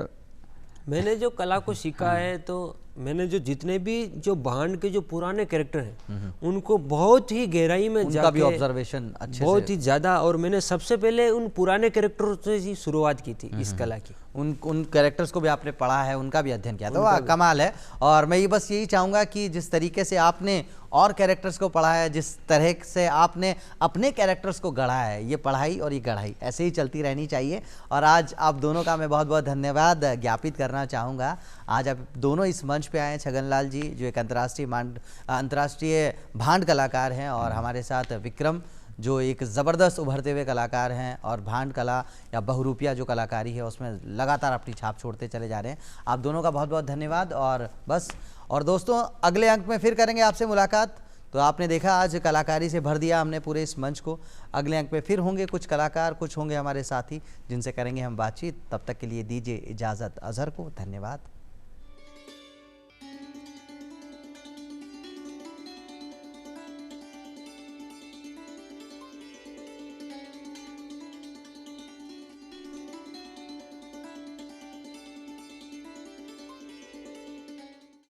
मैंने जो कला को सीखा है, तो मैंने जो जितने भी जो भांड के जो पुराने कैरेक्टर हैं उनको बहुत ही गहराई में उनका भी ऑब्जर्वेशन अच्छे बहुत ही ज्यादा, और मैंने सबसे पहले उन पुराने कैरेक्टरों से ही शुरुआत की थी इस कला की। उन कैरेक्टर्स को भी आपने पढ़ा है, उनका भी अध्ययन किया था, वाह कमाल है। और मैं ये बस यही चाहूँगा कि जिस तरीके से आपने और कैरेक्टर्स को पढ़ा है, जिस तरह से आपने अपने कैरेक्टर्स को गढ़ा है, ये पढ़ाई और ये गढ़ाई ऐसे ही चलती रहनी चाहिए। और आज आप दोनों का मैं बहुत बहुत धन्यवाद ज्ञापित करना चाहूँगा। आज आप दोनों इस मंच पे आए, छगनलाल जी जो एक अंतर्राष्ट्रीय भांड कलाकार हैं, और हमारे साथ विक्रम जो एक ज़बरदस्त उभरते हुए कलाकार हैं, और भांड कला या बहुरूपिया जो कलाकारी है उसमें लगातार अपनी छाप छोड़ते चले जा रहे हैं। आप दोनों का बहुत बहुत धन्यवाद। और बस, और दोस्तों अगले अंक में फिर करेंगे आपसे मुलाकात। तो आपने देखा आज कलाकारी से भर दिया हमने पूरे इस मंच को। अगले अंक में फिर होंगे कुछ कलाकार, कुछ होंगे हमारे साथी जिनसे करेंगे हम बातचीत। तब तक के लिए दीजिए इजाज़त अज़हर को। धन्यवाद।